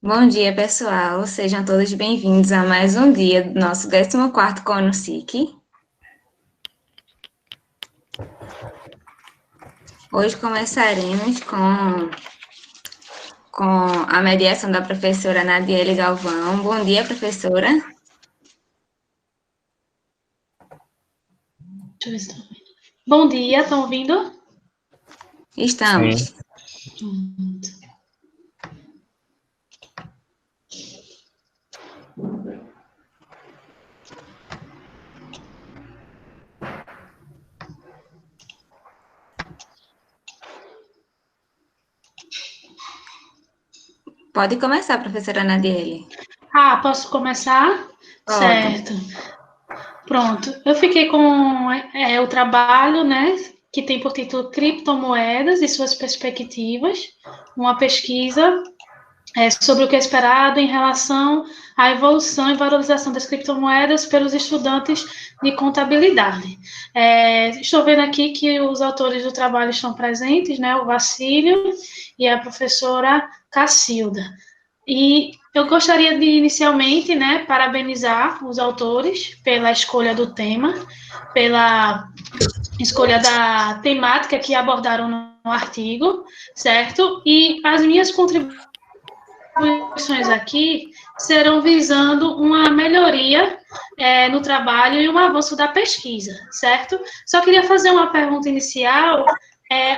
Bom dia, pessoal. Sejam todos bem-vindos a mais um dia do nosso 14º Cono SIC. Hoje começaremos com a mediação da professora Nadiele Galvão. Bom dia, professora. Deixa eu ver se tá ouvindo. Bom dia, estão ouvindo? Estamos. Sim. Pode começar, professora Nadiele. Posso começar? Pode. Certo. Pronto. Eu fiquei com o trabalho, né, que tem por título Criptomoedas e suas perspectivas, uma pesquisa sobre o que é esperado em relação à evolução e valorização das criptomoedas pelos estudantes de contabilidade. Estou vendo aqui que os autores do trabalho estão presentes, né, o Vacílio e a professora Cacilda. E eu gostaria de, inicialmente, né, parabenizar os autores pela escolha do tema, pela escolha da temática que abordaram no artigo, certo? E as minhas contribuições aqui serão visando uma melhoria no trabalho e um avanço da pesquisa, certo? Só queria fazer uma pergunta inicial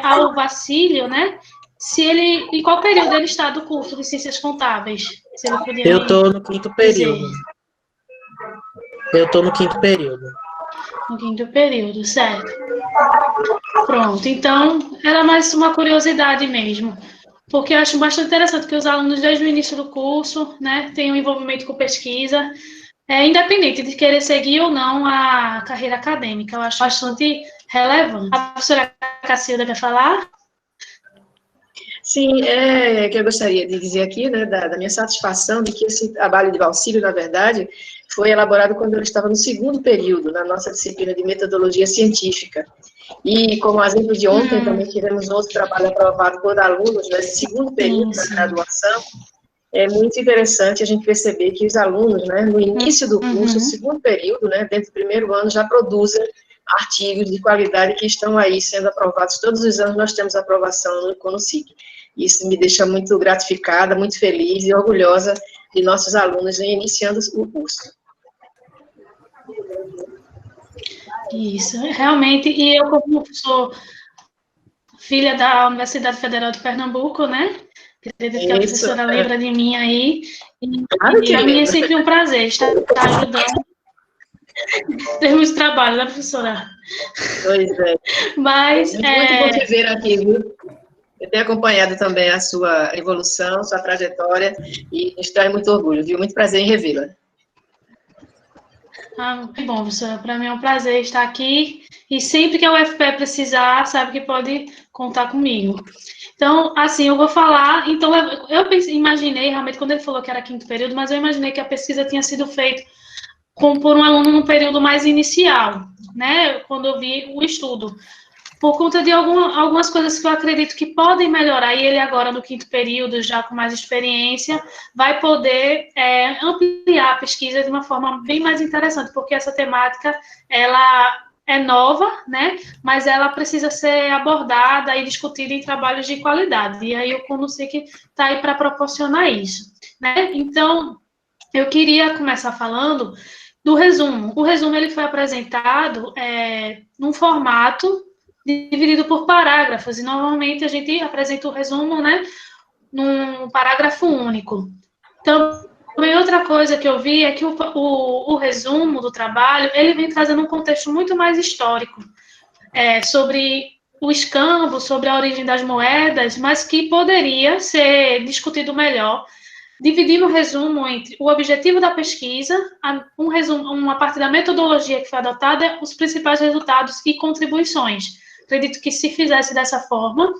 ao Vacílio, né? Se ele, em qual período ele está do curso de Ciências Contábeis? Se ele podia Eu me estou no quinto dizer. período. Eu estou no quinto período. No quinto período, certo. Pronto, então era mais uma curiosidade mesmo, porque eu acho bastante interessante que os alunos, desde o início do curso, né, tenham envolvimento com pesquisa, independente de querer seguir ou não a carreira acadêmica, eu acho bastante relevante. A professora Cacilda quer falar? Sim, que eu gostaria de dizer aqui, né, da minha satisfação de que esse trabalho de Valcílio, na verdade, foi elaborado quando eu estava no segundo período, na nossa disciplina de metodologia científica. E, como exemplo de ontem, também tivemos outro trabalho aprovado por alunos nesse segundo período da graduação. É muito interessante a gente perceber que os alunos, né, no início do curso, segundo período, né, dentro do primeiro ano, já produzem artigos de qualidade que estão aí sendo aprovados. Todos os anos nós temos aprovação no CONUSIC. Isso me deixa muito gratificada, muito feliz e orgulhosa de nossos alunos iniciando o curso. Isso, realmente, e eu, como sou filha da Universidade Federal de Pernambuco, né? Acredito que a professora lembra de mim aí. Claro que para mim é lembro. sempre um prazer estar ajudando em termos de trabalho, né, professora? Pois é. Mas, Muito bom te ver aqui, viu? Eu tenho acompanhado também a sua evolução, sua trajetória, e nos traz muito orgulho, viu? Muito prazer em revê-la. Que bom, professora. Para mim é um prazer estar aqui. E sempre que a UFPE precisar, sabe que pode contar comigo. Então, assim, eu vou falar. Então, imaginei, realmente, quando ele falou que era quinto período, mas eu imaginei que a pesquisa tinha sido feita por um aluno no período mais inicial, né? Quando eu vi o estudo. Por conta de algumas coisas que eu acredito que podem melhorar, e ele agora no quinto período, já com mais experiência, vai poder ampliar a pesquisa de uma forma bem mais interessante, porque essa temática, ela é nova, né, mas ela precisa ser abordada e discutida em trabalhos de qualidade, e aí o CONUSIC está aí para proporcionar isso, né. Então, eu queria começar falando do resumo. O resumo ele foi apresentado num formato dividido por parágrafos, e normalmente a gente apresenta o resumo, né, num parágrafo único. Então, também outra coisa que eu vi é que o resumo do trabalho, ele vem trazendo um contexto muito mais histórico, sobre o escambo, sobre a origem das moedas, mas que poderia ser discutido melhor, dividindo o resumo entre o objetivo da pesquisa, uma parte da metodologia que foi adotada, os principais resultados e contribuições. Acredito que se fizesse dessa forma,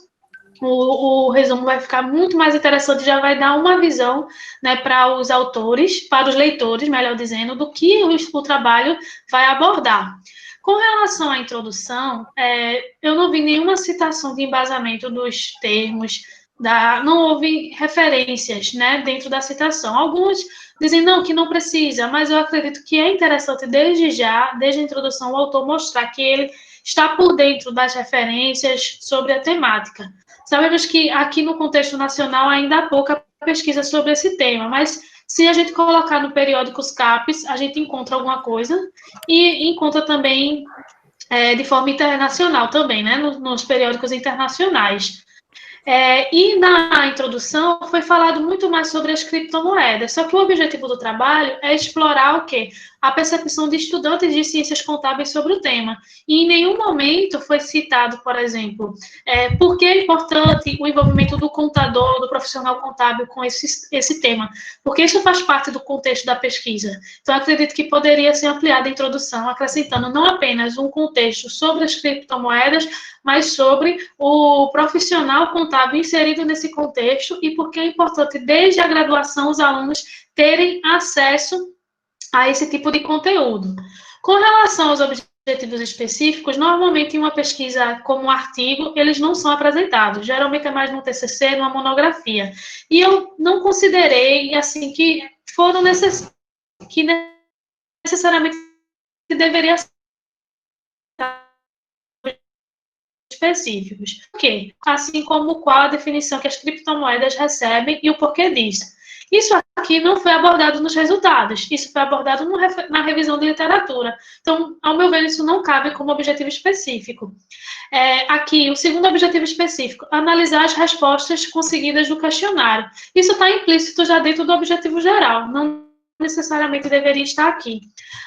o resumo vai ficar muito mais interessante, já vai dar uma visão, né, para os autores, para os leitores, melhor dizendo, do que o trabalho vai abordar. Com relação à introdução, eu não vi nenhuma citação de embasamento dos termos, não houve referências, né, dentro da citação. Alguns dizem não, que não precisa, mas eu acredito que é interessante desde já, desde a introdução, o autor mostrar que ele está por dentro das referências sobre a temática. Sabemos que aqui no contexto nacional ainda há pouca pesquisa sobre esse tema, mas se a gente colocar no periódicos CAPES, a gente encontra alguma coisa e encontra também de forma internacional também, né, nos periódicos internacionais. E na introdução foi falado muito mais sobre as criptomoedas, só que o objetivo do trabalho é explorar o quê? A percepção de estudantes de ciências contábeis sobre o tema. E em nenhum momento foi citado, por exemplo, por que é importante o envolvimento do contador, do profissional contábil com esse tema, porque isso faz parte do contexto da pesquisa. Então, acredito que poderia ser ampliada a introdução, acrescentando não apenas um contexto sobre as criptomoedas, mas sobre o profissional contábil inserido nesse contexto e porque é importante, desde a graduação, os alunos terem acesso a esse tipo de conteúdo. Com relação aos objetivos específicos, normalmente em uma pesquisa como um artigo, eles não são apresentados, geralmente é mais no TCC, numa monografia. E eu não considerei, assim, que foram que necessariamente deveria ser específicos. Por quê? Assim como qual a definição que as criptomoedas recebem e o porquê disso. Isso aqui não foi abordado nos resultados, isso foi abordado na revisão de literatura. Então, ao meu ver, isso não cabe como objetivo específico. Aqui, o segundo objetivo específico, analisar as respostas conseguidas do questionário. Isso está implícito já dentro do objetivo geral, não necessariamente deveria estar aqui.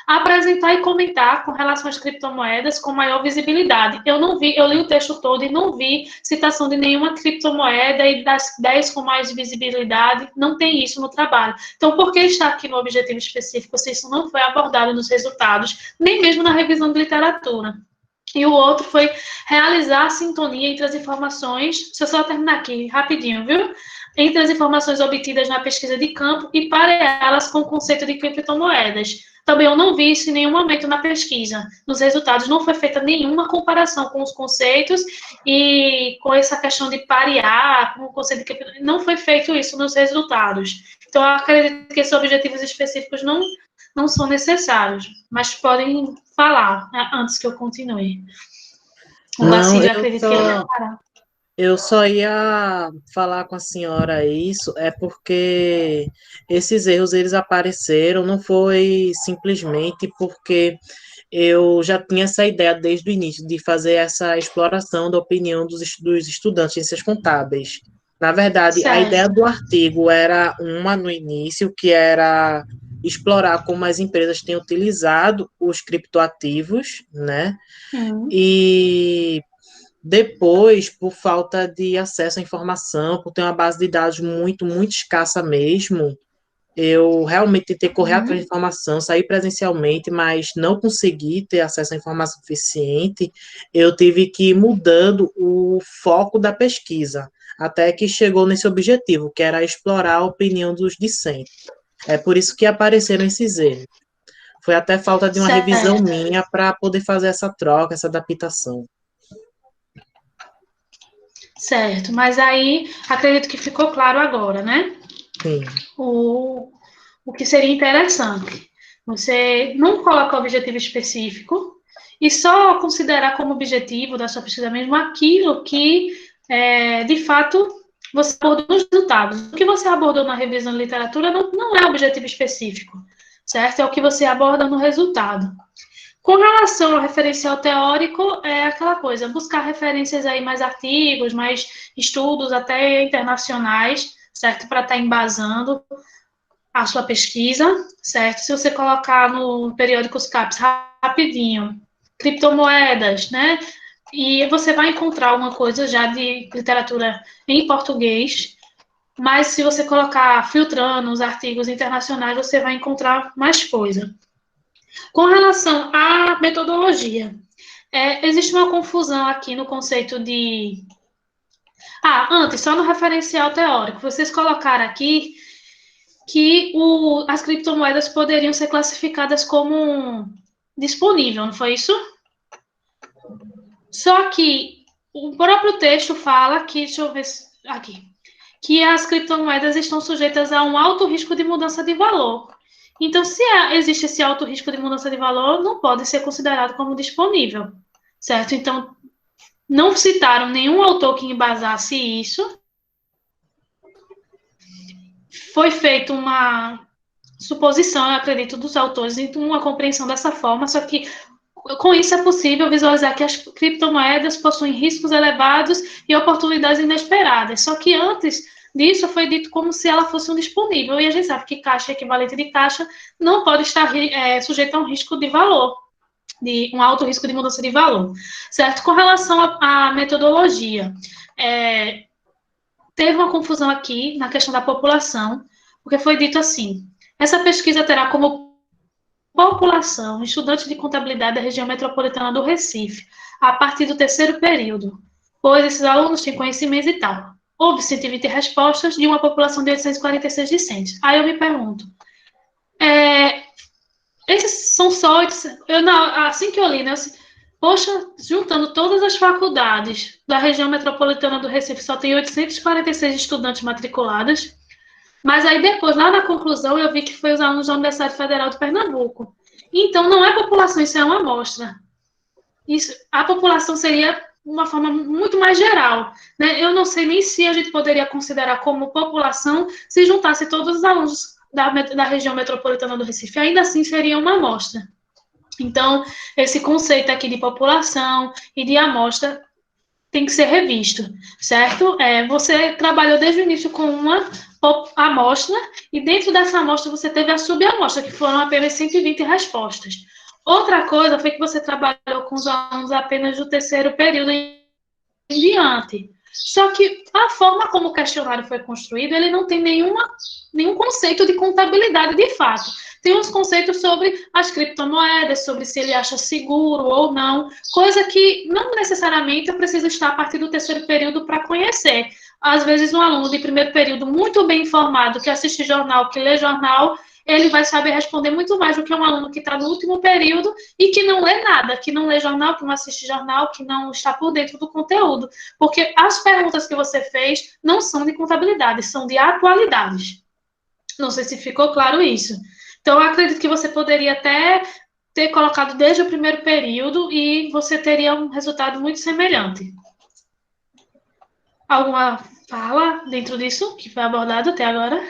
Apresentar e comentar com relação às criptomoedas com maior visibilidade. Eu li o texto todo e não vi citação de nenhuma criptomoeda e das 10 com mais visibilidade, não tem isso no trabalho. Então, por que está aqui no objetivo específico se isso não foi abordado nos resultados, nem mesmo na revisão de literatura? E o outro foi realizar a sintonia entre as informações, deixa eu só terminar aqui rapidinho, viu? Entre as informações obtidas na pesquisa de campo e pareá-las com o conceito de criptomoedas. Também eu não vi isso em nenhum momento na pesquisa. Nos resultados não foi feita nenhuma comparação com os conceitos e com essa questão de parear com o conceito de criptomoedas. Não foi feito isso nos resultados. Então, eu acredito que esses objetivos específicos não são necessários, mas podem falar, né, antes que eu continue. O Não, Bacílio, acredito que ele vai parar. eu só ia falar com a senhora isso, é porque esses erros eles apareceram, não foi simplesmente porque eu já tinha essa ideia desde o início de fazer essa exploração da opinião dos estudantes de ciências contábeis. Na verdade, a Certo. ideia do artigo era uma no início, que era explorar como as empresas têm utilizado os criptoativos, né? E depois, por falta de acesso à informação, por ter uma base de dados muito, muito escassa mesmo, eu realmente tentei correr atrás de informação, sair presencialmente, mas não consegui ter acesso à informação suficiente. Eu tive que ir mudando o foco da pesquisa, até que chegou nesse objetivo, que era explorar a opinião dos discentes. É por isso que apareceram esses erros. Foi até falta de uma revisão minha para poder fazer essa troca, essa adaptação. Certo, mas aí acredito que ficou claro agora, né? Sim. O que seria interessante. Você não coloca objetivo específico e só considerar como objetivo da sua pesquisa mesmo aquilo que, de fato, você abordou nos resultados. O que você abordou na revisão de literatura não é objetivo específico, certo? É o que você aborda no resultado. Com relação ao referencial teórico, é aquela coisa, buscar referências aí, mais artigos, mais estudos, até internacionais, certo? Para estar embasando a sua pesquisa, certo? Se você colocar no periódicos CAPES rapidinho, criptomoedas, né? E você vai encontrar alguma coisa já de literatura em português, mas se você colocar filtrando os artigos internacionais, você vai encontrar mais coisa. Com relação à metodologia, existe uma confusão aqui no conceito de... antes, só no referencial teórico, vocês colocaram aqui que as criptomoedas poderiam ser classificadas como disponível, não foi isso? Só que o próprio texto fala que, deixa eu ver aqui, que as criptomoedas estão sujeitas a um alto risco de mudança de valor. Então, se existe esse alto risco de mudança de valor, não pode ser considerado como disponível, certo? Então, não citaram nenhum autor que embasasse isso. Foi feita uma suposição, eu acredito, dos autores, em uma compreensão dessa forma, só que com isso é possível visualizar que as criptomoedas possuem riscos elevados e oportunidades inesperadas. Só que antes disso foi dito como se ela fosse um disponível, e a gente sabe que caixa equivalente de caixa não pode estar sujeito a um risco de valor, de um alto risco de mudança de valor, certo? Com relação à metodologia, teve uma confusão aqui na questão da população, porque foi dito assim: essa pesquisa terá como população estudantes de contabilidade da região metropolitana do Recife, a partir do terceiro período, pois esses alunos têm conhecimentos e tal. Houve 120 respostas de uma população de 846 discentes. Aí eu me pergunto, esses são só... assim que eu li, né? Poxa, juntando todas as faculdades da região metropolitana do Recife, só tem 846 estudantes matriculados. Mas aí depois, lá na conclusão, eu vi que foi os alunos da Universidade Federal de Pernambuco. Então, não é população, isso é uma amostra. A população seria uma forma muito mais geral, né? Eu não sei nem se a gente poderia considerar como população se juntasse todos os alunos da região metropolitana do Recife. Ainda assim, seria uma amostra. Então, esse conceito aqui de população e de amostra tem que ser revisto, certo? Você trabalhou desde o início com uma amostra, e dentro dessa amostra você teve a subamostra, que foram apenas 120 respostas. Outra coisa foi que você trabalhou com os alunos apenas do terceiro período em diante. Só que a forma como o questionário foi construído, ele não tem nenhum conceito de contabilidade de fato. Tem uns conceitos sobre as criptomoedas, sobre se ele acha seguro ou não, coisa que não necessariamente eu preciso estar a partir do terceiro período para conhecer. Às vezes, um aluno de primeiro período muito bem informado, que assiste jornal, que lê jornal, ele vai saber responder muito mais do que um aluno que está no último período e que não lê nada, que não lê jornal, que não assiste jornal, que não está por dentro do conteúdo. Porque as perguntas que você fez não são de contabilidade, são de atualidades. Não sei se ficou claro isso. Então, eu acredito que você poderia até ter colocado desde o primeiro período e você teria um resultado muito semelhante. Alguma fala dentro disso que foi abordado até agora?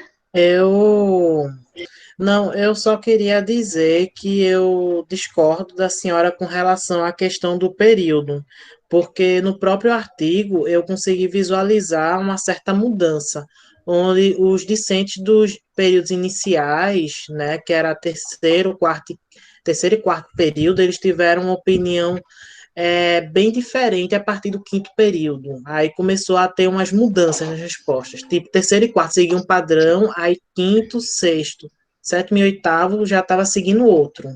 Não, eu só queria dizer que eu discordo da senhora com relação à questão do período, porque no próprio artigo eu consegui visualizar uma certa mudança, onde os discentes dos períodos iniciais, né, que era terceiro e quarto período, eles tiveram uma opinião bem diferente a partir do quinto período. Aí começou a ter umas mudanças nas respostas. Tipo, terceiro e quarto seguiam um padrão, aí quinto, sexto, sétimo e oitavo já estava seguindo outro.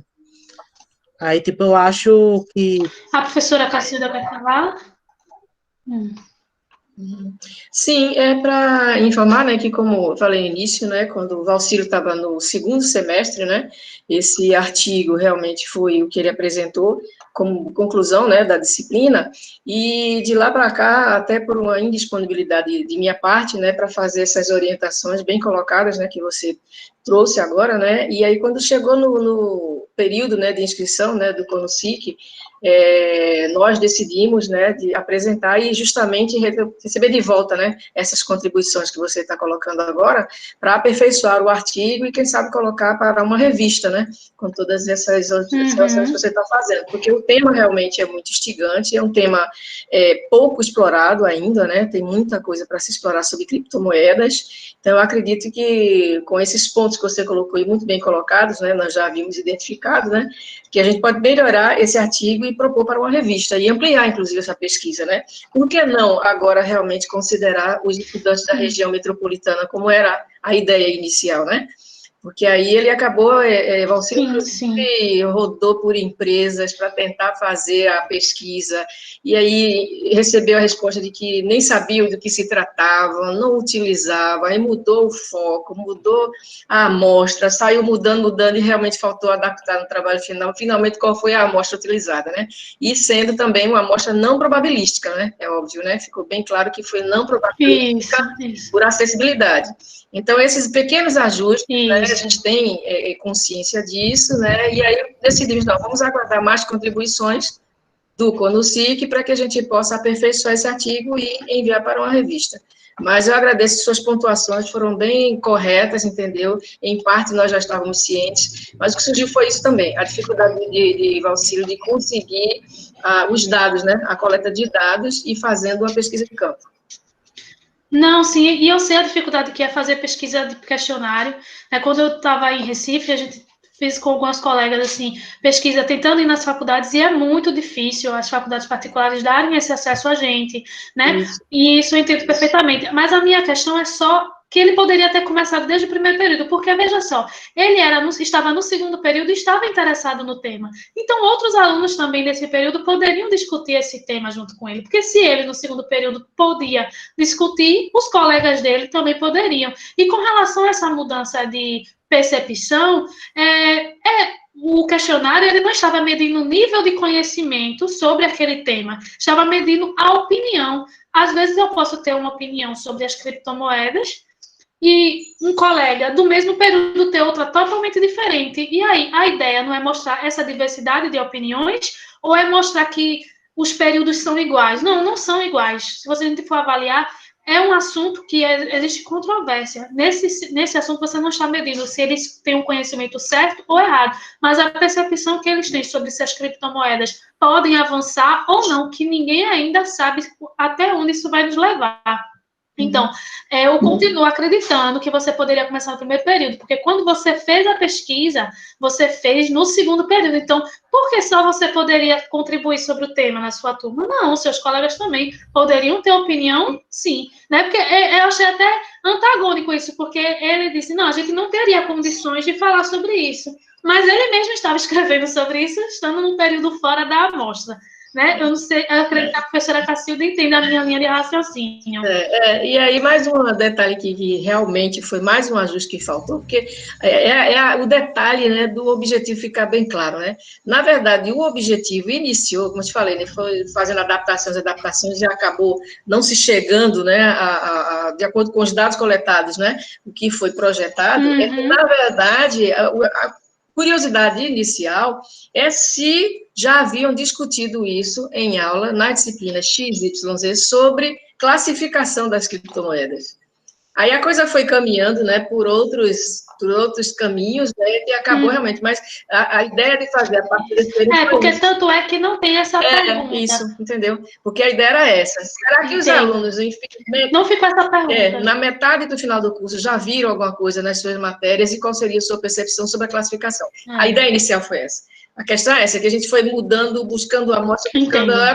Aí, tipo, eu acho que... A professora Cacilda vai falar? Sim, para informar, né, que como eu falei no início, né, quando o Valcílio estava no segundo semestre, né, esse artigo realmente foi o que ele apresentou como conclusão, né, da disciplina, e de lá para cá, até por uma indisponibilidade de minha parte, né, para fazer essas orientações bem colocadas, né, que você trouxe agora, né, e aí quando chegou no período, né, de inscrição, né, do CONUSIC, nós decidimos, né, de apresentar e justamente receber de volta, né, essas contribuições que você está colocando agora, para aperfeiçoar o artigo e, quem sabe, colocar para uma revista, né, com todas essas observações que você está fazendo, porque o tema realmente é muito instigante, é um tema pouco explorado ainda, né, tem muita coisa para se explorar sobre criptomoedas, então eu acredito que com esses pontos que você colocou e muito bem colocados, né, nós já havíamos identificado, né, que a gente pode melhorar esse artigo e propor para uma revista, e ampliar, inclusive, essa pesquisa, né? Por que não, agora, realmente considerar os estudantes da região metropolitana como era a ideia inicial, né? Porque aí ele acabou, Valcir, inclusive, rodou por empresas para tentar fazer a pesquisa, e aí recebeu a resposta de que nem sabia do que se tratava, não utilizava, aí mudou o foco, mudou a amostra, saiu mudando, e realmente faltou adaptar no trabalho final, finalmente qual foi a amostra utilizada, né? E sendo também uma amostra não probabilística, né? É óbvio, né? Ficou bem claro que foi não probabilística por acessibilidade. Então, esses pequenos ajustes, né, a gente tem consciência disso, né, e aí decidimos, não, vamos aguardar mais contribuições do CONUSIC para que a gente possa aperfeiçoar esse artigo e enviar para uma revista. Mas eu agradeço, suas pontuações foram bem corretas, entendeu? Em parte nós já estávamos cientes, mas o que surgiu foi isso também, a dificuldade de Valcílio de conseguir os dados, né, a coleta de dados e fazendo uma pesquisa de campo. Não, sim, e eu sei a dificuldade que é fazer pesquisa de questionário. Quando eu estava em Recife, a gente fez com algumas colegas, assim, pesquisa tentando ir nas faculdades, e é muito difícil as faculdades particulares darem esse acesso a gente, né? Isso. E isso eu entendo perfeitamente. Mas a minha questão é só que ele poderia ter começado desde o primeiro período, porque, veja só, ele estava no segundo período e estava interessado no tema. Então, outros alunos também nesse período poderiam discutir esse tema junto com ele, porque se ele, no segundo período, podia discutir, os colegas dele também poderiam. E com relação a essa mudança de percepção, o questionário ele não estava medindo o nível de conhecimento sobre aquele tema, estava medindo a opinião. Às vezes eu posso ter uma opinião sobre as criptomoedas, e um colega do mesmo período ter outra totalmente diferente. E aí, a ideia não é mostrar essa diversidade de opiniões, ou é mostrar que os períodos são iguais? Não, não são iguais. Se você for avaliar, é um assunto que existe controvérsia. Nesse assunto, você não está medindo se eles têm um conhecimento certo ou errado, mas a percepção que eles têm sobre se as criptomoedas podem avançar ou não, que ninguém ainda sabe até onde isso vai nos levar. Então, eu continuo acreditando que você poderia começar no primeiro período, porque quando você fez a pesquisa, você fez no segundo período. Então, por que só você poderia contribuir sobre o tema na sua turma? Não, seus colegas também poderiam ter opinião, sim. Né? Porque eu achei até antagônico isso, porque ele disse, não, a gente não teria condições de falar sobre isso. Mas ele mesmo estava escrevendo sobre isso, estando num período fora da amostra. Né? Eu não sei, eu acredito que a professora Cacilda entenda a minha linha de raciocínio. E aí, mais um detalhe que realmente foi mais um ajuste que faltou, porque o detalhe, né, do objetivo ficar bem claro, né? Na verdade, o objetivo iniciou, como eu te falei, né, foi fazendo adaptações, e acabou não se chegando, né, de acordo com os dados coletados, né, o que foi projetado, é que, na verdade, a curiosidade inicial é se já haviam discutido isso em aula, na disciplina XYZ, sobre classificação das criptomoedas. Aí a coisa foi caminhando, né, por outros caminhos, né, e acabou realmente, mas a ideia de fazer a partir desse período... porque isso. Tanto é que não tem essa pergunta. Isso, entendeu? Porque a ideia era essa. Será que os alunos, infelizmente... Não ficou essa pergunta. Na metade do final do curso, já viram alguma coisa nas suas matérias e qual seria a sua percepção sobre a classificação? A ideia inicial foi essa. A questão é essa, que a gente foi mudando, buscando a amostra,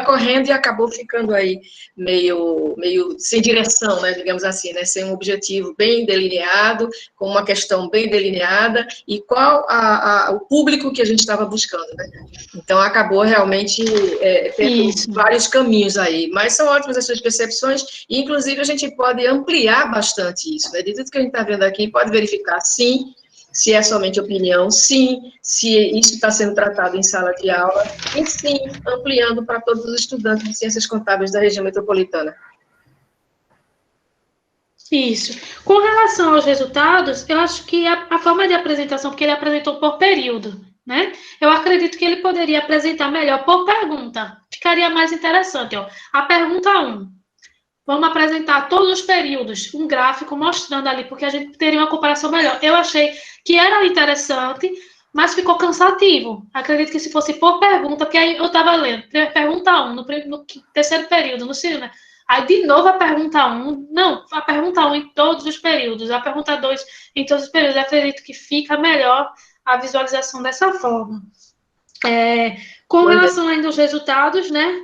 correndo e acabou ficando aí meio sem direção, né, digamos assim, né, sem um objetivo bem delineado, com uma questão bem delineada e qual o público que a gente estava buscando, né? Então, acabou realmente tendo vários caminhos aí, mas são ótimas as suas percepções e, inclusive, a gente pode ampliar bastante isso, né? De tudo que a gente está vendo aqui, pode verificar, sim, se é somente opinião, sim, se isso está sendo tratado em sala de aula, e sim, ampliando para todos os estudantes de ciências contábeis da região metropolitana. Isso. Com relação aos resultados, eu acho que a forma de apresentação, porque ele apresentou por período, né? Eu acredito que ele poderia apresentar melhor por pergunta. Ficaria mais interessante, ó. A pergunta 1. Vamos apresentar todos os períodos, um gráfico mostrando ali, porque a gente teria uma comparação melhor. Eu achei que era interessante, mas ficou cansativo. Acredito que se fosse por pergunta, porque aí eu estava lendo, pergunta 1, no terceiro período, no segundo, né? Aí, de novo, a pergunta 1, não, a pergunta 1 em todos os períodos, a pergunta 2 em todos os períodos. Eu acredito que fica melhor a visualização dessa forma. Com relação ainda aos resultados, né?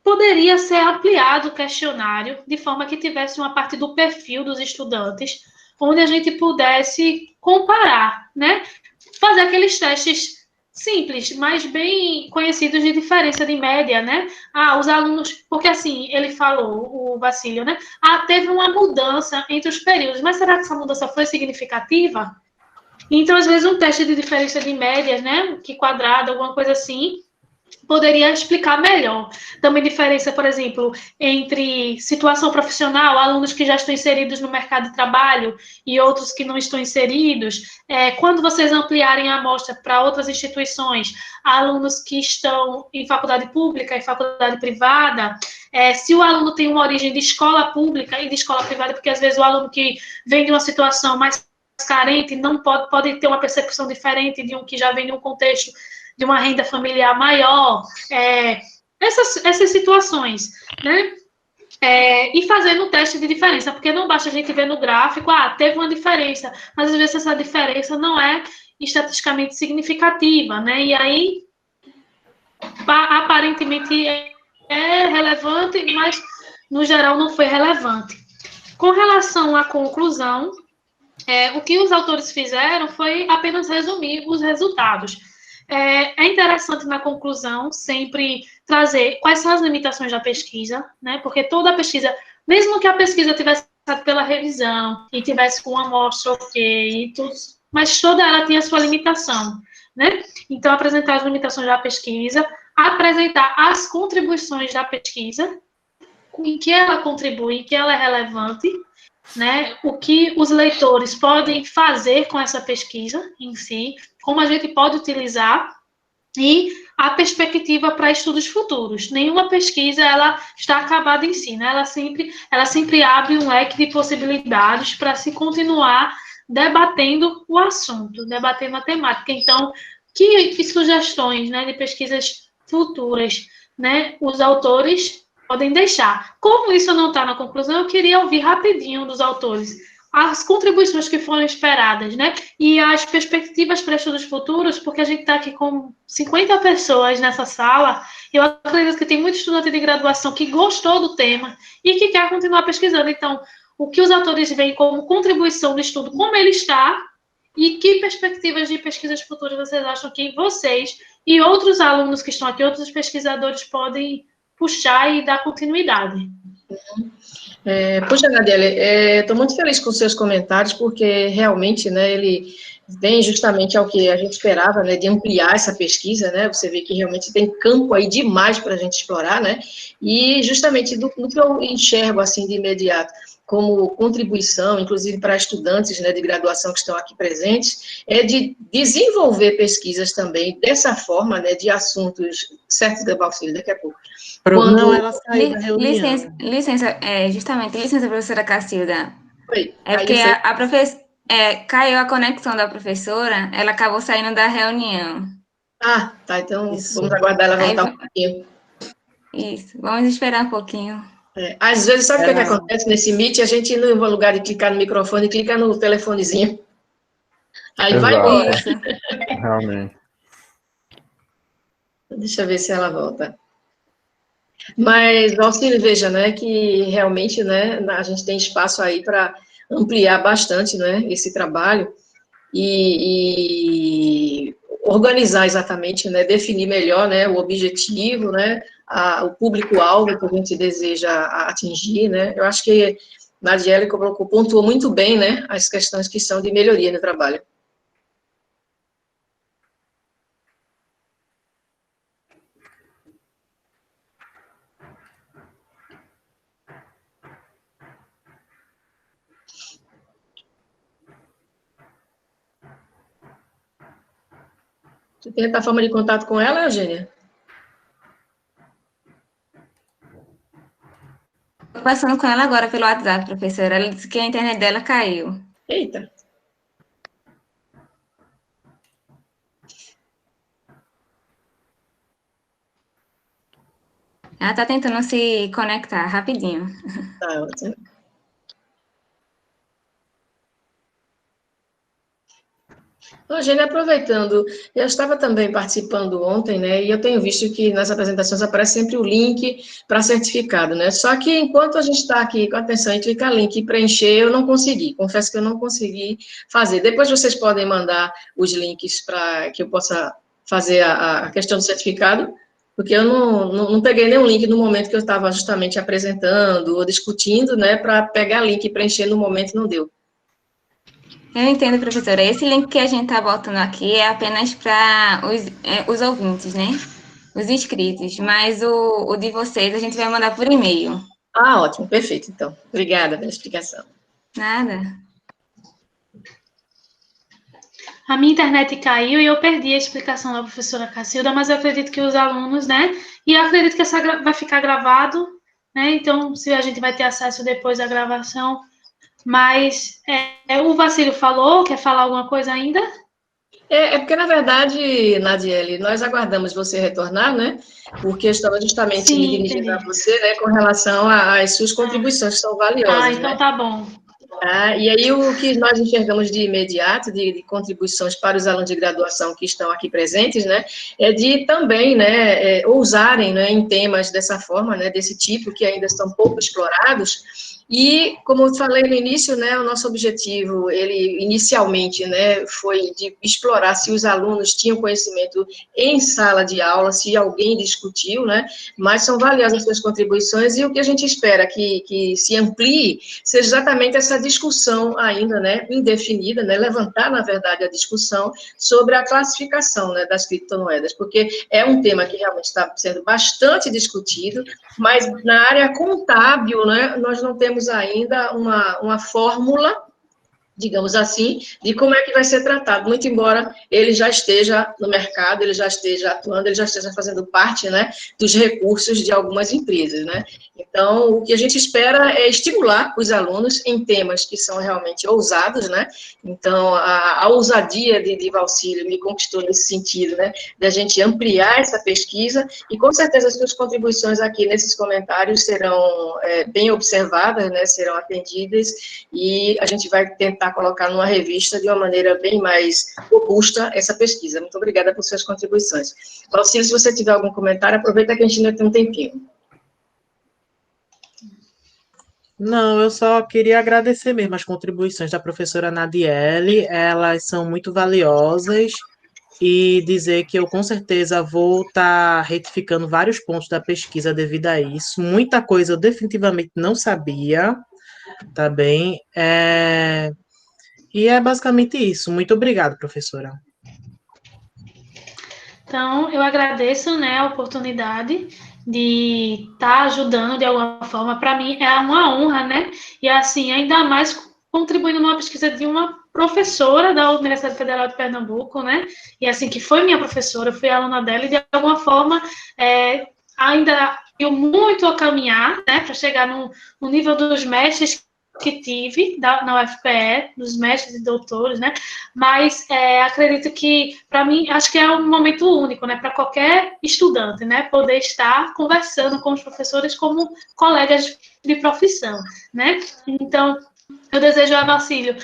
Poderia ser ampliado o questionário de forma que tivesse uma parte do perfil dos estudantes, onde a gente pudesse comparar, né? Fazer aqueles testes simples, mas bem conhecidos de diferença de média, né? Os alunos, porque assim, ele falou, o Bacílio, né? Teve uma mudança entre os períodos, mas será que essa mudança foi significativa? Então, às vezes, um teste de diferença de médias, né? Que quadrado, alguma coisa assim, poderia explicar melhor. Também diferença, por exemplo, entre situação profissional, alunos que já estão inseridos no mercado de trabalho e outros que não estão inseridos. Quando vocês ampliarem a amostra para outras instituições, alunos que estão em faculdade pública e faculdade privada, se o aluno tem uma origem de escola pública e de escola privada, porque às vezes o aluno que vem de uma situação mais carente não pode ter uma percepção diferente de um que já vem de um contexto de uma renda familiar maior, essas situações, né? E fazendo um teste de diferença, porque não basta a gente ver no gráfico, teve uma diferença, mas às vezes essa diferença não é estatisticamente significativa, né? E aí, aparentemente é relevante, mas no geral não foi relevante. Com relação à conclusão, o que os autores fizeram foi apenas resumir os resultados. É interessante na conclusão sempre trazer quais são as limitações da pesquisa, né? Porque toda a pesquisa, mesmo que a pesquisa tivesse passado pela revisão e tivesse com uma amostra ok e tudo, mas toda ela tinha a sua limitação, né? Então, apresentar as limitações da pesquisa, apresentar as contribuições da pesquisa, em que ela contribui, em que ela é relevante, né, o que os leitores podem fazer com essa pesquisa em si, como a gente pode utilizar e a perspectiva para estudos futuros. Nenhuma pesquisa ela está acabada em si, né? Ela sempre abre um leque de possibilidades para se continuar debatendo o assunto, debatendo a temática. Então, que sugestões, né, de pesquisas futuras, né, os autores podem deixar. Como isso não está na conclusão, eu queria ouvir rapidinho dos autores as contribuições que foram esperadas, né? E as perspectivas para estudos futuros, porque a gente está aqui com 50 pessoas nessa sala, eu acredito que tem muito estudante de graduação que gostou do tema e que quer continuar pesquisando. Então, o que os autores veem como contribuição no estudo, como ele está, e que perspectivas de pesquisas futuras vocês acham que vocês e outros alunos que estão aqui, outros pesquisadores, podem puxar e dar continuidade? Puxa, Nadiele, estou muito feliz com os seus comentários, porque realmente, né, ele vem justamente ao que a gente esperava, né, de ampliar essa pesquisa, né, você vê que realmente tem campo aí demais para a gente explorar, né, e justamente do que eu enxergo, assim, de imediato, como contribuição, inclusive para estudantes, né, de graduação que estão aqui presentes, é de desenvolver pesquisas também dessa forma, né, de assuntos, certo, Valcílio, daqui a pouco. Não, ela saiu da reunião. Licença, professora Cacilda. Foi. É porque a professora caiu a conexão da professora, ela acabou saindo da reunião. Tá, então Isso. vamos aguardar ela voltar um pouquinho. Isso, vamos esperar um pouquinho. Às vezes, sabe o que acontece nesse Meet? A gente, no lugar de clicar no microfone, clica no telefonezinho. Aí vai embora. Isso. Realmente. Deixa eu ver se ela volta. Mas, Alcine, veja, né, que realmente, né, a gente tem espaço aí para ampliar bastante, né, esse trabalho e organizar exatamente, né, definir melhor, né, o objetivo, né, o público-alvo que a gente deseja atingir, né. Eu acho que Nadiele pontuou muito bem, né, as questões que são de melhoria no trabalho. Você tem a forma de contato com ela, Eugênia? Estou passando com ela agora pelo WhatsApp, professora. Ela disse que a internet dela caiu. Eita. Ela está tentando se conectar rapidinho. Tá ótimo. Eugênia, aproveitando, eu estava também participando ontem, né, e eu tenho visto que nas apresentações aparece sempre o link para certificado, né, só que enquanto a gente está aqui com atenção e clicar link e preencher, eu não consegui, confesso que eu não consegui fazer. Depois vocês podem mandar os links para que eu possa fazer a questão do certificado, porque eu não peguei nenhum link no momento que eu estava justamente apresentando ou discutindo, né, para pegar link e preencher no momento não deu. Eu entendo, professora. Esse link que a gente está botando aqui é apenas para os ouvintes, né? Os inscritos. Mas o de vocês a gente vai mandar por e-mail. Ah, ótimo, perfeito, então. Obrigada pela explicação. Nada. A minha internet caiu e eu perdi a explicação da professora Cacilda, mas eu acredito que os alunos, né? E eu acredito que essa vai ficar gravado, né? Então, se a gente vai ter acesso depois à gravação. Mas o Vacílio falou, quer falar alguma coisa ainda? Porque, na verdade, Nadiele, nós aguardamos você retornar, né? Porque eu estava justamente me dirigindo a você, né, com relação às suas contribuições, que são valiosas, então né? tá bom. E aí, o que nós enxergamos de imediato, de contribuições para os alunos de graduação que estão aqui presentes, né, é de também, né, ousarem, né, em temas dessa forma, né, desse tipo, que ainda estão pouco explorados. E, como eu falei no início, né, o nosso objetivo, ele inicialmente, né, foi de explorar se os alunos tinham conhecimento em sala de aula, se alguém discutiu, né, mas são valiosas as suas contribuições, e o que a gente espera que se amplie seja exatamente essa discussão ainda, né, indefinida, né, levantar, na verdade, a discussão sobre a classificação, né, das criptomoedas, porque é um tema que realmente está sendo bastante discutido, mas na área contábil, né, nós não temos ainda uma fórmula, digamos assim, de como é que vai ser tratado, muito embora ele já esteja no mercado, ele já esteja atuando, ele já esteja fazendo parte, né, dos recursos de algumas empresas, né. Então, o que a gente espera é estimular os alunos em temas que são realmente ousados, né. Então, a ousadia de Valcílio me conquistou nesse sentido, né, da gente ampliar essa pesquisa, e com certeza as suas contribuições aqui nesses comentários serão bem observadas, né, serão atendidas, e a gente vai tentar colocar numa revista de uma maneira bem mais robusta essa pesquisa. Muito obrigada por suas contribuições. Valcílio, se você tiver algum comentário, aproveita que a gente ainda tem um tempinho. Não, eu só queria agradecer mesmo as contribuições da professora Nadiele, elas são muito valiosas, e dizer que eu com certeza vou estar retificando vários pontos da pesquisa devido a isso. Muita coisa eu definitivamente não sabia, tá bem? E é basicamente isso. Muito obrigado, professora. Então, eu agradeço, né, a oportunidade de estar ajudando de alguma forma. Para mim é uma honra, né? E assim, ainda mais contribuindo numa pesquisa de uma professora da Universidade Federal de Pernambuco, né? E assim, que foi minha professora, eu fui aluna dela, e de alguma forma ainda eu muito a caminhar, né, para chegar no nível dos mestres que tive na UFPE, dos mestres e doutores, né, mas acredito que, para mim, acho que é um momento único, né, para qualquer estudante, né, poder estar conversando com os professores como colegas de profissão, né, então, eu desejo a Vacílio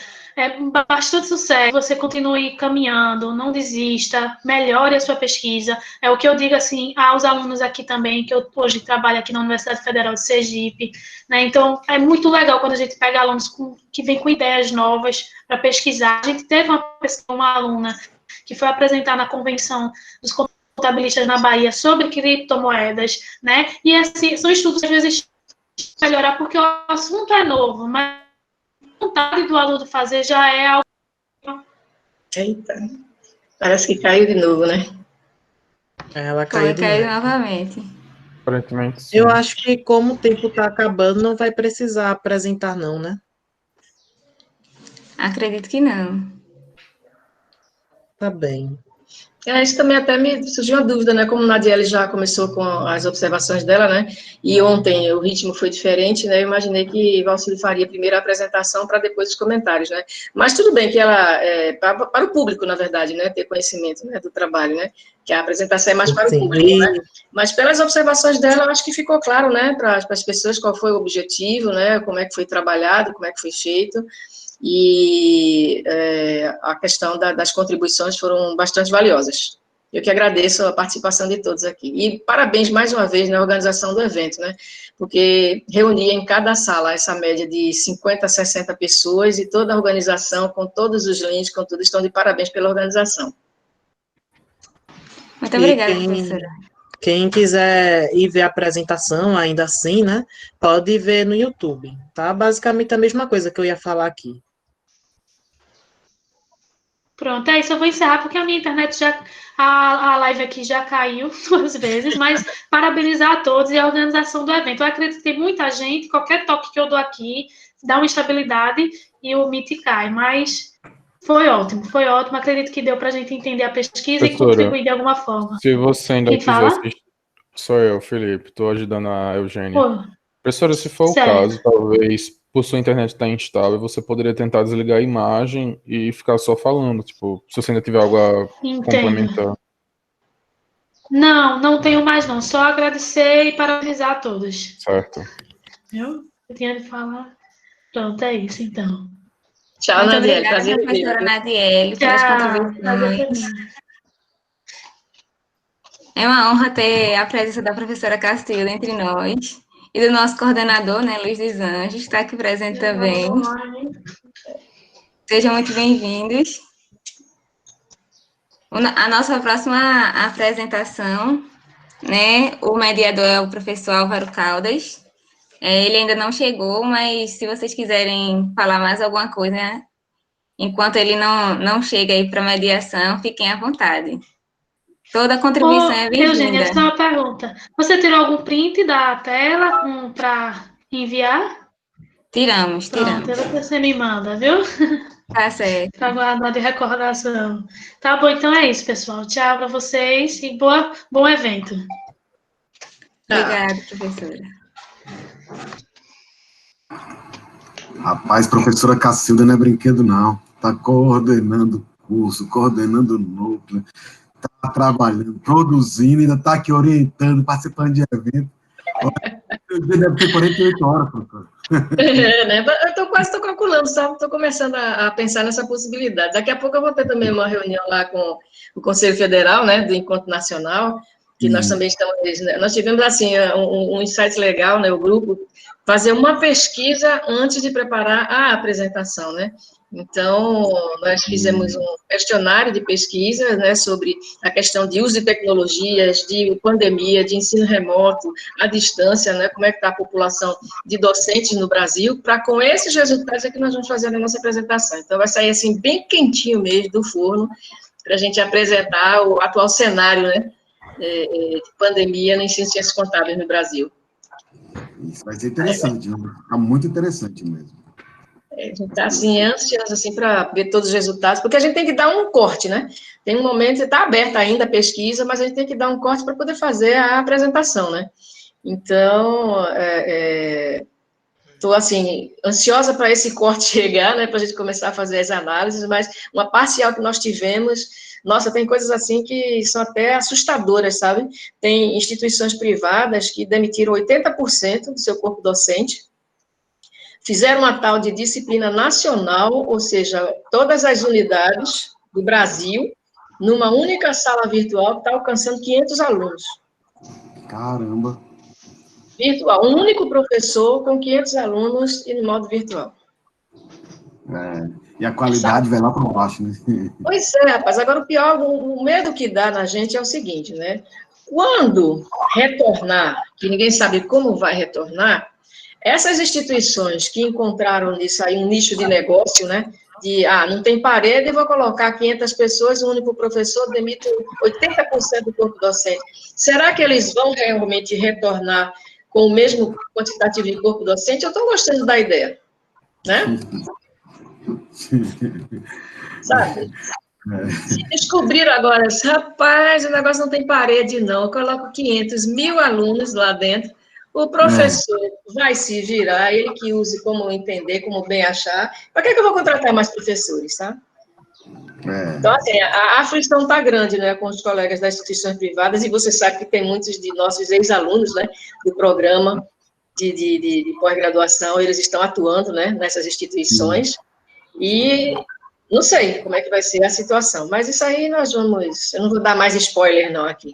bastante sucesso, você continue caminhando, não desista, melhore a sua pesquisa. É o que eu digo assim aos alunos aqui também, que eu hoje trabalho aqui na Universidade Federal de Sergipe, né? Então, é muito legal quando a gente pega alunos que vêm com ideias novas para pesquisar. A gente teve uma aluna que foi apresentar na convenção dos contabilistas na Bahia sobre criptomoedas, né? E assim, são estudos que às vezes melhorar porque o assunto é novo, mas vontade do aluno fazer já é algo. Eita, parece que caiu de novo, né? Ela caiu de novo. Novamente. Aparentemente, sim. Eu acho que como o tempo está acabando, não vai precisar apresentar não, né? Acredito que não. Tá bem. Isso também até me surgiu uma dúvida, né? Como a Nadiele já começou com as observações dela, né? E ontem o ritmo foi diferente, né? Eu imaginei que Valcílio faria primeiro a apresentação para depois os comentários, né? Mas tudo bem que ela, para o público, na verdade, né? Ter conhecimento, né, do trabalho, né? Que a apresentação é mais para o público, né? Mas pelas observações dela, eu acho que ficou claro, né? Para as pessoas qual foi o objetivo, né? Como é que foi trabalhado, como é que foi feito. e a questão das contribuições foram bastante valiosas. Eu que agradeço a participação de todos aqui. E parabéns mais uma vez na organização do evento, né? Porque reunia em cada sala essa média de 50 a 60 pessoas e toda a organização, com todos os links, com tudo, estão de parabéns pela organização. Muito obrigada, professora. Quem quiser ir ver a apresentação, ainda assim, né? Pode ver no YouTube, tá? Basicamente a mesma coisa que eu ia falar aqui. Pronto, é isso, eu vou encerrar, porque a minha internet a live aqui já caiu 2 vezes, mas parabenizar a todos e a organização do evento. Eu acredito que tem muita gente, qualquer toque que eu dou aqui dá uma instabilidade e o Meet cai, mas foi ótimo, acredito que deu para a gente entender a pesquisa e contribuir de alguma forma. Se você ainda Quem quiser fala? assistir... Sou eu, Felipe, estou ajudando a Eugênia. Pô, Professora, se for certo. o caso, talvez por sua internet estar instável, você poderia tentar desligar a imagem e ficar só falando, tipo, se você ainda tiver algo a complementar. Não tenho mais não, só agradecer e parabenizar a todos. Certo. Viu? Eu tinha de falar. Pronto, é isso então. Tchau, Muito Nadiele. obrigada, Prazer em professora vê-la. Nadiele, pelas contribuições. É uma honra ter a presença da professora Castilda entre nós e do nosso coordenador, né, Luiz dos Anjos, que está aqui presente também. Sejam muito bem-vindos. A nossa próxima apresentação, né, o mediador é o professor Álvaro Caldas. Ele ainda não chegou, mas se vocês quiserem falar mais alguma coisa, né, enquanto ele não chega aí para mediação, fiquem à vontade. Toda contribuição é bem-vinda. Eugênia, só uma pergunta. Você tirou algum print da tela para enviar? Tiramos. Pronto, você me manda, viu? Tá certo. Para guardar de recordação. Tá bom, então é isso, pessoal. Tchau para vocês e bom evento. Obrigada, professora. Rapaz, professora Cacilda não é brinquedo, não. Está coordenando o curso, coordenando o núcleo, está trabalhando, produzindo, ainda está aqui orientando, participando de evento. O dia deve ter 48 horas, professora. Né? Eu estou calculando, sabe? Estou começando a pensar nessa possibilidade. Daqui a pouco eu vou ter também uma reunião lá com o Conselho Federal, né, do Encontro Nacional, que nós também estamos... Nós tivemos, assim, um insight legal, né, o grupo, fazer uma pesquisa antes de preparar a apresentação, né? Então, nós fizemos um questionário de pesquisa, né, sobre a questão de uso de tecnologias, de pandemia, de ensino remoto, à distância, né, como é que está a população de docentes no Brasil, para com esses resultados é que nós vamos fazer a nossa apresentação. Então, vai sair, assim, bem quentinho mesmo do forno, para a gente apresentar o atual cenário, né, de pandemia no ensino de ciências contábeis no Brasil. Isso vai ser interessante, está muito interessante mesmo. A gente está, assim, ansioso, assim, para ver todos os resultados, porque a gente tem que dar um corte, né? Tem um momento, está aberta ainda a pesquisa, mas a gente tem que dar um corte para poder fazer a apresentação, né? Então, estou, assim, ansiosa para esse corte chegar, né? Para a gente começar a fazer as análises, mas uma parcial que nós tivemos, nossa, tem coisas, assim, que são até assustadoras, sabe? Tem instituições privadas que demitiram 80% do seu corpo docente, fizeram uma tal de disciplina nacional, ou seja, todas as unidades do Brasil, numa única sala virtual, que está alcançando 500 alunos. Caramba! Virtual, um único professor com 500 alunos e no modo virtual. E a qualidade vai lá para baixo, né? Pois é, rapaz. Agora, o pior, o medo que dá na gente é o seguinte, né? Quando retornar, que ninguém sabe como vai retornar, essas instituições que encontraram nisso aí um nicho de negócio, né, de, não tem parede, eu vou colocar 500 pessoas, um único professor demite 80% do corpo docente. Será que eles vão realmente retornar com o mesmo quantitativo de corpo docente? Eu estou gostando da ideia, né? Sabe? Se descobriram agora, rapaz, o negócio não tem parede, não, eu coloco 500, 1000 alunos lá dentro, o professor vai se virar, ele que use como entender, como bem achar. Para que eu vou contratar mais professores, tá? Então, assim, a aflição está grande, né, com os colegas das instituições privadas, e você sabe que tem muitos de nossos ex-alunos, né, do programa de pós-graduação, eles estão atuando, né, nessas instituições, E não sei como é que vai ser a situação, mas isso aí nós vamos... Eu não vou dar mais spoiler, não, aqui.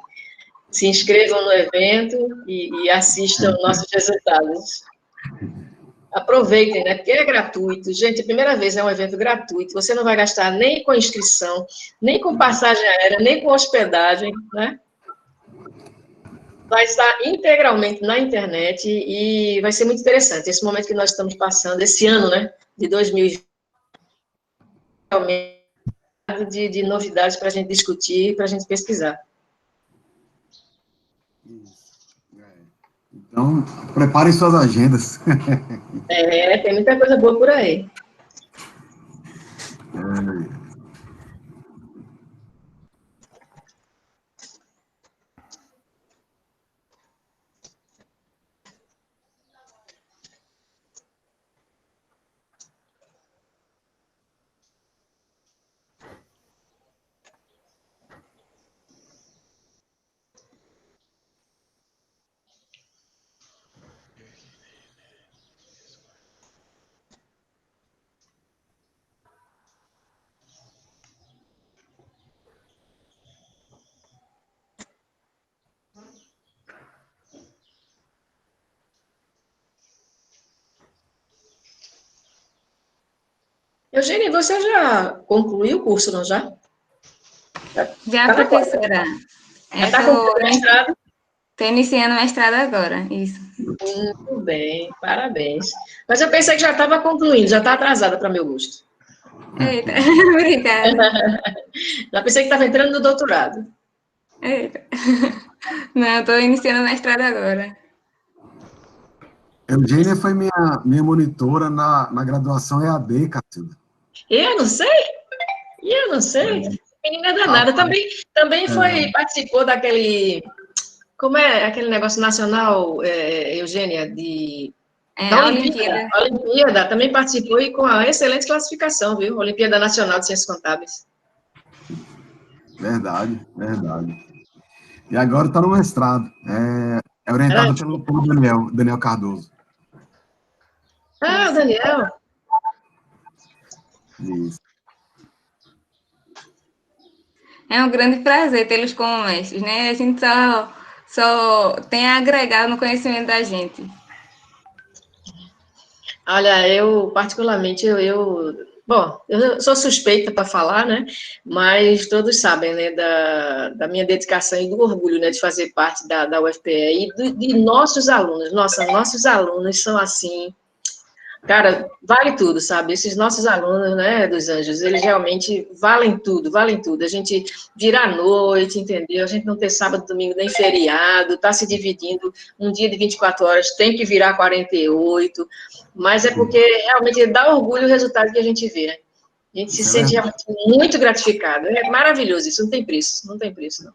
Se inscrevam no evento e assistam nossos resultados. Aproveitem, né? Porque é gratuito. Gente, a primeira vez é um evento gratuito. Você não vai gastar nem com inscrição, nem com passagem aérea, nem com hospedagem, né? Vai estar integralmente na internet e vai ser muito interessante. Esse momento que nós estamos passando, esse ano, né? De 2020, de novidades para a gente discutir, para a gente pesquisar. Então, preparem suas agendas. Tem muita coisa boa por aí. Eugênia, você já concluiu o curso, não já? Já, professora. Já está concluindo o mestrado? Estou iniciando o mestrado agora, isso. Muito bem, parabéns. Mas eu pensei que já estava concluindo, já está atrasada para meu gosto. Eita, obrigada. Já pensei que estava entrando no doutorado. Eita. Não, estou iniciando o mestrado agora. Eugênia foi minha monitora na graduação EAD, Cacilda. Eu não sei. Menina danada. Também participou daquele... Como é aquele negócio nacional, Eugênia, da Olimpíada. A Olimpíada também participou e com a excelente classificação, viu? Olimpíada Nacional de Ciências Contábeis. Verdade. E agora está no mestrado. É orientado pelo Daniel Cardoso. Ah, Daniel. Isso. É um grande prazer tê-los como mestres, né? A gente só tem a agregar no conhecimento da gente. Olha, eu, particularmente, bom, eu sou suspeita para falar, né? Mas todos sabem, né, da minha dedicação e do orgulho, né, de fazer parte da UFPE e de nossos alunos. Nossa, nossos alunos são assim... Cara, vale tudo, sabe? Esses nossos alunos, né, dos Anjos, eles realmente valem tudo. A gente vira à noite, entendeu? A gente não tem sábado, domingo, nem feriado, tá se dividindo, um dia de 24 horas tem que virar 48, mas é porque realmente dá orgulho o resultado que a gente vê, né? A gente se sente realmente muito gratificado. É maravilhoso isso, não tem preço, não.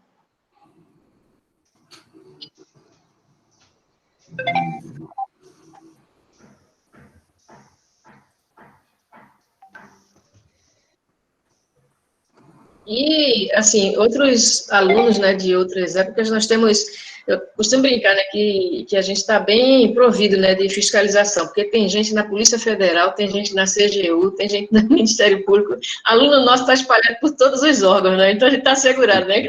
E, assim, outros alunos, né, de outras épocas, eu costumo brincar, né, que a gente está bem provido, né, de fiscalização, porque tem gente na Polícia Federal, tem gente na CGU, tem gente no Ministério Público, aluno nosso está espalhado por todos os órgãos, né, então a gente está assegurado, né,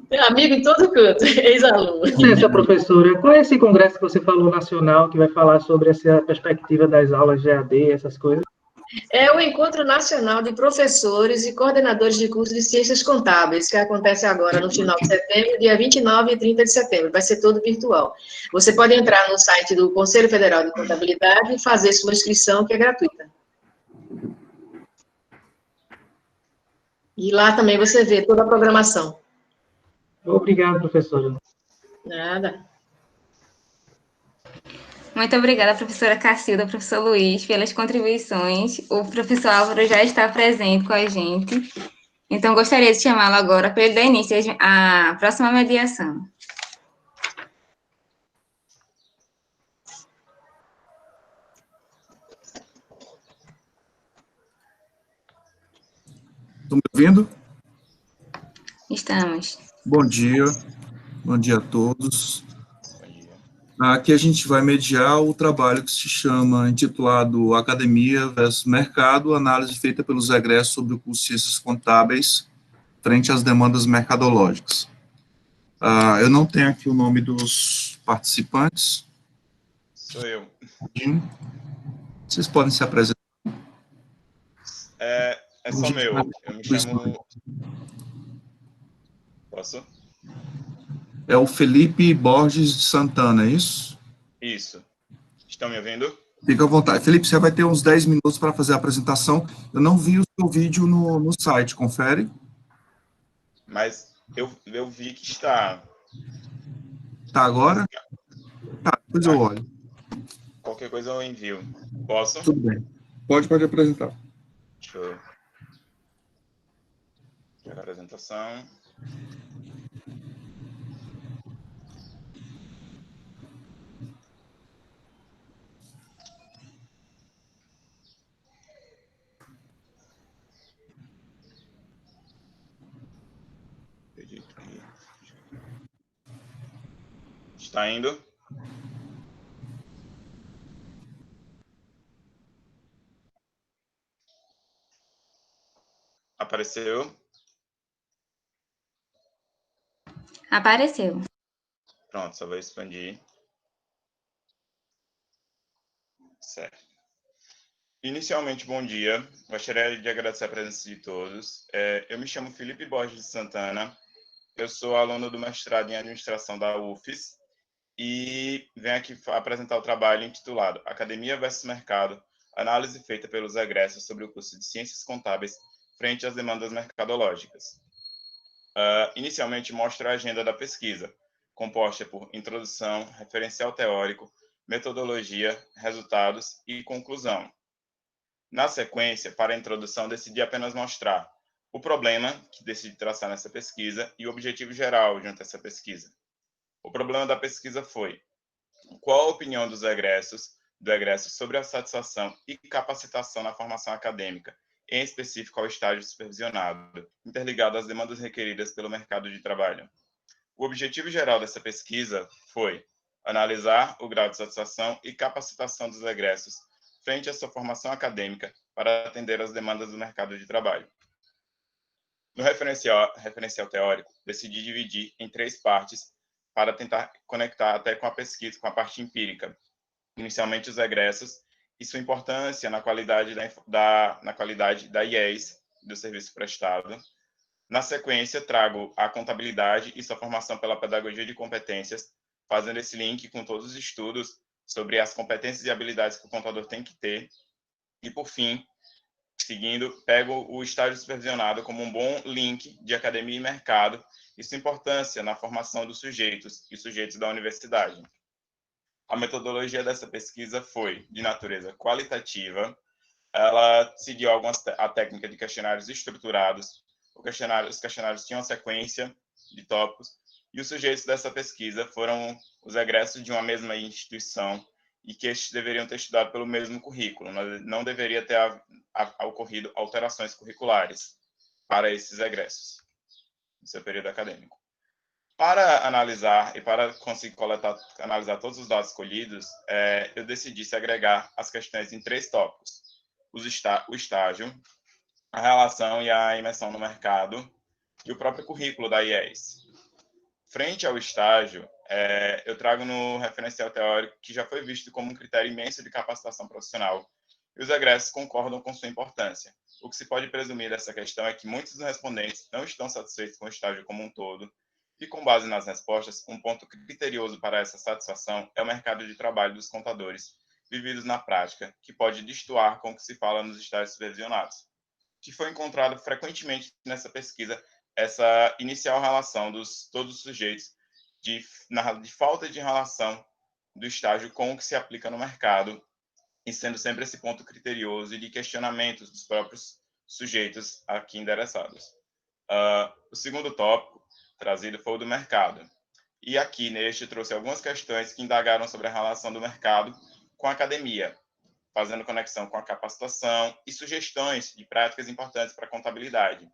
tem amigo em todo canto, ex-aluno. Essa professora, qual é esse congresso que você falou nacional, que vai falar sobre essa perspectiva das aulas de EAD, essas coisas? É o Encontro Nacional de Professores e Coordenadores de Cursos de Ciências Contábeis, que acontece agora no final de setembro, dia 29 e 30 de setembro. Vai ser todo virtual. Você pode entrar no site do Conselho Federal de Contabilidade e fazer sua inscrição, que é gratuita. E lá também você vê toda a programação. Obrigado, professora. Nada. Muito obrigada, professora Cacilda, professor Luiz, pelas contribuições. O professor Álvaro já está presente com a gente. Então, gostaria de chamá-lo agora para ele dar início à próxima mediação. Estão me ouvindo? Estamos. Bom dia a todos. Aqui a gente vai mediar o trabalho que se chama, intitulado Academia versus Mercado, análise feita pelos egressos sobre o curso de Ciências Contábeis frente às demandas mercadológicas. Eu não tenho aqui o nome dos participantes. Sou eu. Vocês podem se apresentar. É só meu. Eu me chamo... Posso? É o Felipe Borges de Santana, é isso? Isso. Estão me ouvindo? Fica à vontade. Felipe, você vai ter uns 10 minutos para fazer a apresentação. Eu não vi o seu vídeo no site, confere? Mas eu vi que está. Tá agora? Tá, depois eu olho. Qualquer coisa eu envio. Posso? Tudo bem. Pode apresentar. Deixa eu... Aqui a apresentação. Está indo? Apareceu? Apareceu. Pronto, só vou expandir. Certo. Inicialmente, bom dia. Gostaria de agradecer a presença de todos. Eu me chamo Felipe Borges de Santana. Eu sou aluno do mestrado em administração da UFES e venho aqui apresentar o trabalho intitulado Academia versus Mercado, análise feita pelos egressos sobre o curso de Ciências Contábeis frente às demandas mercadológicas. Inicialmente, mostro a agenda da pesquisa, composta por introdução, referencial teórico, metodologia, resultados e conclusão. Na sequência, para a introdução, decidi apenas mostrar o problema que decidi traçar nessa pesquisa e o objetivo geral junto a essa pesquisa. O problema da pesquisa foi: qual a opinião dos egressos, do egresso sobre a satisfação e capacitação na formação acadêmica, em específico ao estágio supervisionado, interligado às demandas requeridas pelo mercado de trabalho. O objetivo geral dessa pesquisa foi analisar o grau de satisfação e capacitação dos egressos frente à sua formação acadêmica para atender às demandas do mercado de trabalho. No referencial teórico, decidi dividir em 3 partes para tentar conectar até com a pesquisa, com a parte empírica. Inicialmente, os egressos e sua importância na qualidade da IES, do serviço prestado. Na sequência, trago a contabilidade e sua formação pela pedagogia de competências, fazendo esse link com todos os estudos sobre as competências e habilidades que o contador tem que ter. E, por fim, seguindo, pego o estágio supervisionado como um bom link de academia e mercado e sua importância na formação dos sujeitos e sujeitos da universidade. A metodologia dessa pesquisa foi de natureza qualitativa. Ela seguiu a técnica de questionários estruturados. Os questionários tinham uma sequência de tópicos e os sujeitos dessa pesquisa foram os egressos de uma mesma instituição e que estes deveriam ter estudado pelo mesmo currículo. Não deveria ter ocorrido alterações curriculares para esses egressos no seu período acadêmico. Para analisar e para conseguir analisar todos os dados colhidos, eu decidi segregar as questões em 3 tópicos: o estágio, a relação e a imersão no mercado e o próprio currículo da IES. Frente ao estágio, eu trago no referencial teórico que já foi visto como um critério imenso de capacitação profissional e os egressos concordam com sua importância. O que se pode presumir dessa questão é que muitos dos respondentes não estão satisfeitos com o estágio como um todo e, com base nas respostas, um ponto criterioso para essa satisfação é o mercado de trabalho dos contadores vividos na prática, que pode destoar com o que se fala nos estágios supervisionados. Que foi encontrado frequentemente nessa pesquisa essa inicial relação todos os sujeitos de falta de relação do estágio com o que se aplica no mercado, e sendo sempre esse ponto criterioso e de questionamentos dos próprios sujeitos aqui endereçados. O segundo tópico trazido foi o do mercado. E aqui, neste, trouxe algumas questões que indagaram sobre a relação do mercado com a academia, fazendo conexão com a capacitação e sugestões de práticas importantes para a contabilidade.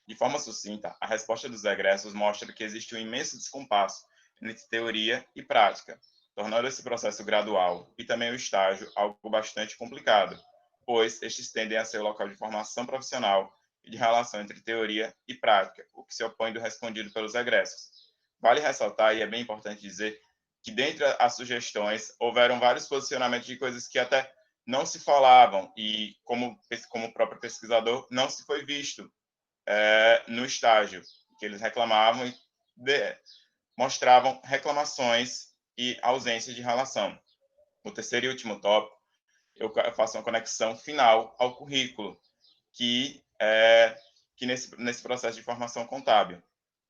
De forma sucinta, a resposta dos egressos mostra que existe um imenso descompasso entre teoria e prática, tornando esse processo gradual e também o estágio algo bastante complicado, pois estes tendem a ser o local de formação profissional e de relação entre teoria e prática, o que se opõe do respondido pelos egressos. Vale ressaltar, e é bem importante dizer, que dentre as sugestões houveram vários posicionamentos de coisas que até não se falavam e, como próprio pesquisador, não se foi visto no estágio, que eles reclamavam e mostravam reclamações e ausência de relação. O terceiro e último tópico, eu faço uma conexão final ao currículo, que nesse processo de formação contábil.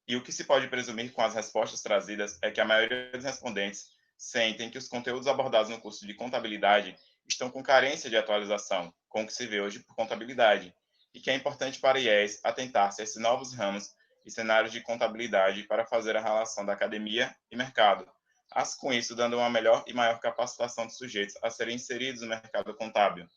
E o que se pode presumir com as respostas trazidas é que a maioria dos respondentes sentem que os conteúdos abordados no curso de contabilidade estão com carência de atualização, com o que se vê hoje por contabilidade, e que é importante para a IES atentar-se a esses novos ramos e cenários de contabilidade para fazer a relação da academia e mercado, com isso dando uma melhor e maior capacitação dos sujeitos a serem inseridos no mercado contábil.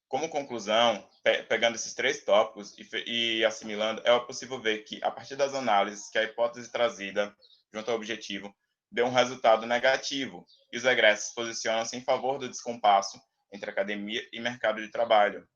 Como conclusão, pegando esses três tópicos e assimilando, é possível ver que, a partir das análises, que a hipótese trazida junto ao objetivo deu um resultado negativo, e os egressos posicionam-se em favor do descompasso entre academia e mercado de trabalho.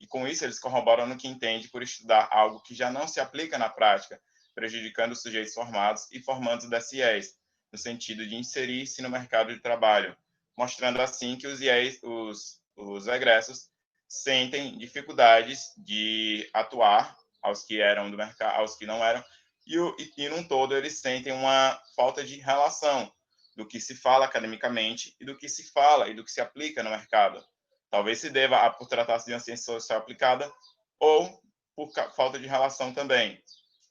E com isso eles corroboram no que entende por estudar algo que já não se aplica na prática, prejudicando os sujeitos formados e formandos das IES, no sentido de inserir-se no mercado de trabalho, mostrando assim que os egressos sentem dificuldades de atuar aos que eram do mercado, aos que não eram, e num todo eles sentem uma falta de relação do que se fala academicamente e do que se fala e do que se aplica no mercado. Talvez se deva por tratar-se de uma ciência social aplicada ou por falta de relação também,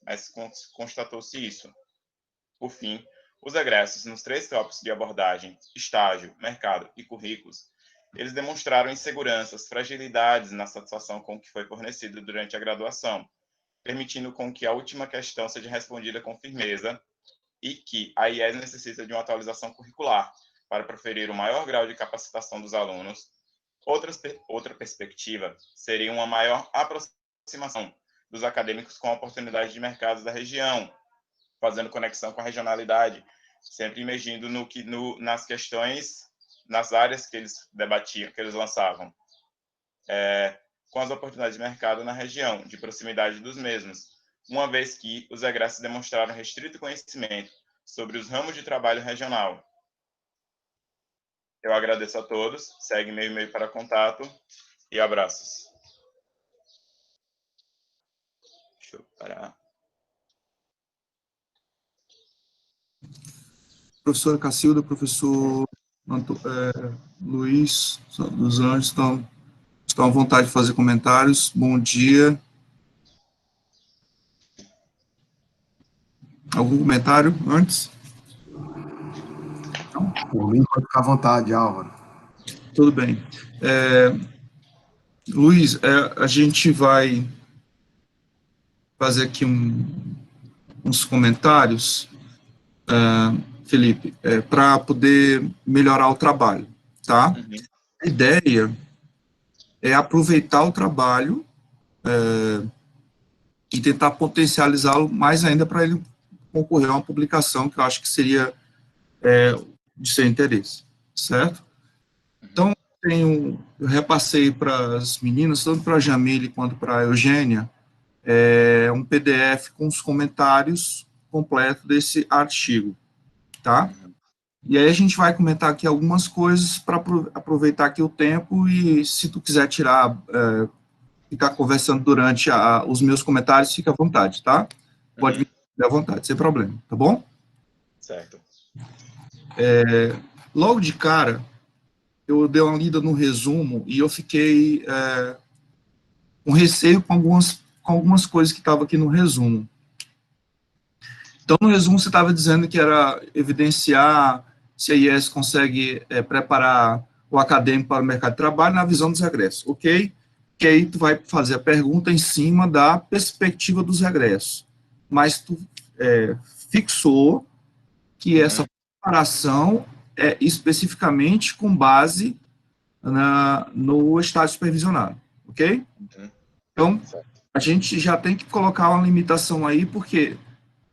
mas constatou-se isso. Por fim, os egressos nos três tópicos de abordagem, estágio, mercado e currículos, eles demonstraram inseguranças, fragilidades na satisfação com o que foi fornecido durante a graduação, permitindo com que a última questão seja respondida com firmeza e que a IES necessita de uma atualização curricular para proferir o maior grau de capacitação dos alunos. Outra perspectiva seria uma maior aproximação dos acadêmicos com oportunidades de mercados da região, fazendo conexão com a regionalidade, sempre emergindo nas questões, nas áreas que eles debatiam, que eles lançavam, com as oportunidades de mercado na região, de proximidade dos mesmos, uma vez que os egressos demonstraram restrito conhecimento sobre os ramos de trabalho regional. Eu agradeço a todos, segue meu e-mail para contato e abraços. Deixa eu parar. Professora Cacilda, professor Luiz dos Anjos estão à vontade de fazer comentários. Bom dia. Algum comentário antes? Por mim, pode ficar à vontade, Álvaro. Tudo bem. Luiz, a gente vai fazer aqui uns comentários, Felipe, para poder melhorar o trabalho, tá? Uhum. A ideia é aproveitar o trabalho e tentar potencializá-lo mais ainda para ele concorrer a uma publicação que eu acho que seria de seu interesse, certo? Então, eu repassei para as meninas, tanto para a Jamile quanto para a Eugênia, um PDF com os comentários completos desse artigo, tá? E aí a gente vai comentar aqui algumas coisas para aproveitar aqui o tempo e se tu quiser ficar conversando durante os meus comentários, fica à vontade, tá? Pode vir à vontade, sem problema, tá bom? Certo. Logo de cara, eu dei uma lida no resumo e eu fiquei com receio com algumas coisas que estavam aqui no resumo. Então, no resumo, você estava dizendo que era evidenciar se a IES consegue preparar o acadêmico para o mercado de trabalho na visão dos regressos, ok? Que aí tu vai fazer a pergunta em cima da perspectiva dos regressos. Mas tu fixou que essa preparação é especificamente com base no estágio supervisionado, ok? Então, a gente já tem que colocar uma limitação aí, porque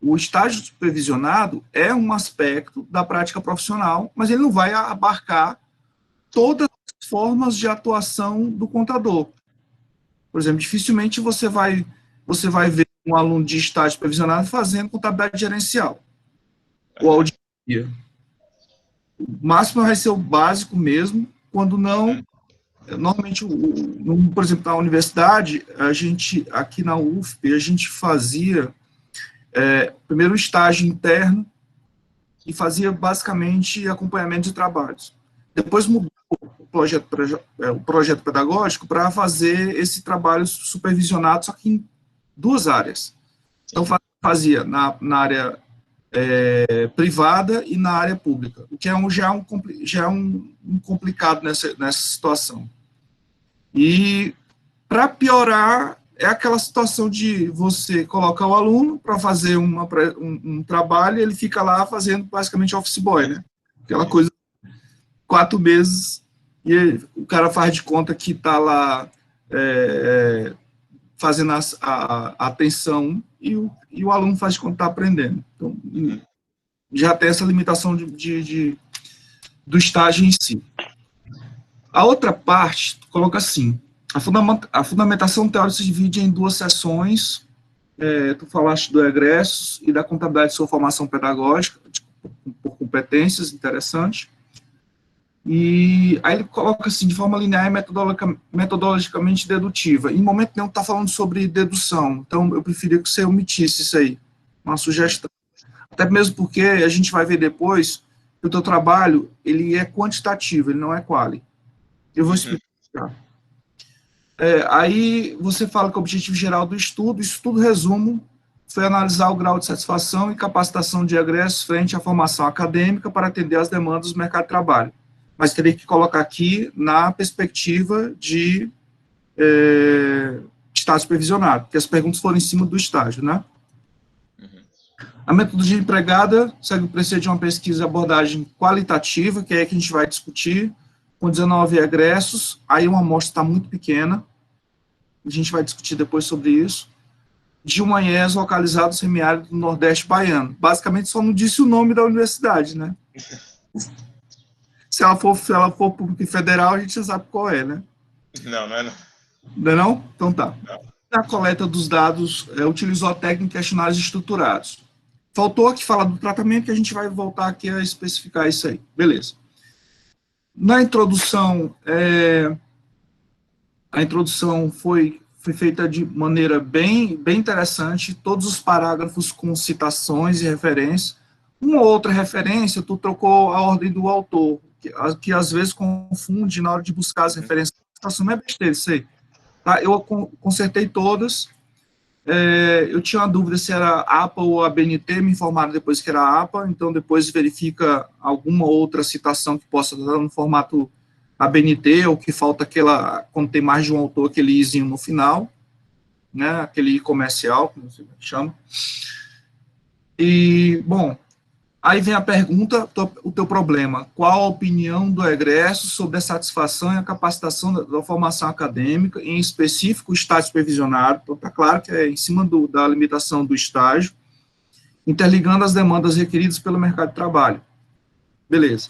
o estágio supervisionado é um aspecto da prática profissional, mas ele não vai abarcar todas as formas de atuação do contador. Por exemplo, dificilmente você vai ver um aluno de estágio supervisionado fazendo contabilidade gerencial ou auditoria. O máximo vai ser o básico mesmo, quando não. Normalmente, por exemplo, na universidade, aqui na UFP, a gente fazia primeiro o estágio interno e fazia basicamente acompanhamento de trabalhos. Depois mudou o projeto pedagógico para fazer esse trabalho supervisionado, só que em 2 áreas. Então, fazia na área privada e na área pública, o que já é um complicado nessa situação. E, para piorar, é aquela situação de você colocar o aluno para fazer um trabalho e ele fica lá fazendo basicamente office boy, né? Aquela coisa, 4 meses, e o cara faz de conta que está lá fazendo a atenção e o aluno faz de conta que está aprendendo. Então, já tem essa limitação do estágio em si. A outra parte, coloca assim, a fundamentação teórica se divide em 2 seções, tu falaste do egressos e da contabilidade de sua formação pedagógica, por competências, interessante. E aí ele coloca assim, de forma linear e metodologicamente dedutiva. Em momento nenhum está falando sobre dedução, então eu preferia que você omitisse isso aí, uma sugestão. Até mesmo porque a gente vai ver depois que o teu trabalho, ele é quantitativo, ele não é quali. Eu vou explicar. Aí você fala que o objetivo geral do estudo, isso tudo resumo, foi analisar o grau de satisfação e capacitação de egressos frente à formação acadêmica para atender às demandas do mercado de trabalho. Mas teria que colocar aqui na perspectiva de estágio supervisionado, porque as perguntas foram em cima do estágio, né? A metodologia empregada segue o preceito de uma pesquisa de abordagem qualitativa, que é que a gente vai discutir, com 19 egressos, aí uma amostra está muito pequena, a gente vai discutir depois sobre isso, de um IES localizado no semiárido do Nordeste baiano. Basicamente, só não disse o nome da universidade, né? Se ela for pública e federal, a gente já sabe qual é, né? Não é não. Não é não? Então tá. Não. Na coleta dos dados, utilizou a técnica de questionários estruturados. Faltou aqui falar do tratamento, que a gente vai voltar aqui a especificar isso aí. Beleza. Na introdução, a introdução foi feita de maneira bem interessante, todos os parágrafos com citações e referências. Uma ou outra referência, tu trocou a ordem do autor, que às vezes confunde na hora de buscar as referências. Não é besteira isso aí. Tá? Eu consertei todas. Eu tinha uma dúvida se era APA ou ABNT, me informaram depois que era APA, então depois verifica alguma outra citação que possa estar no formato ABNT, ou que falta quando tem mais de um autor, aquele izinho no final, né, aquele I comercial, como você chama. E, bom, aí vem a pergunta, o teu problema, qual a opinião do egresso sobre a satisfação e a capacitação da formação acadêmica, em específico o estágio supervisionado, então está claro que é em cima da limitação do estágio, interligando as demandas requeridas pelo mercado de trabalho. Beleza.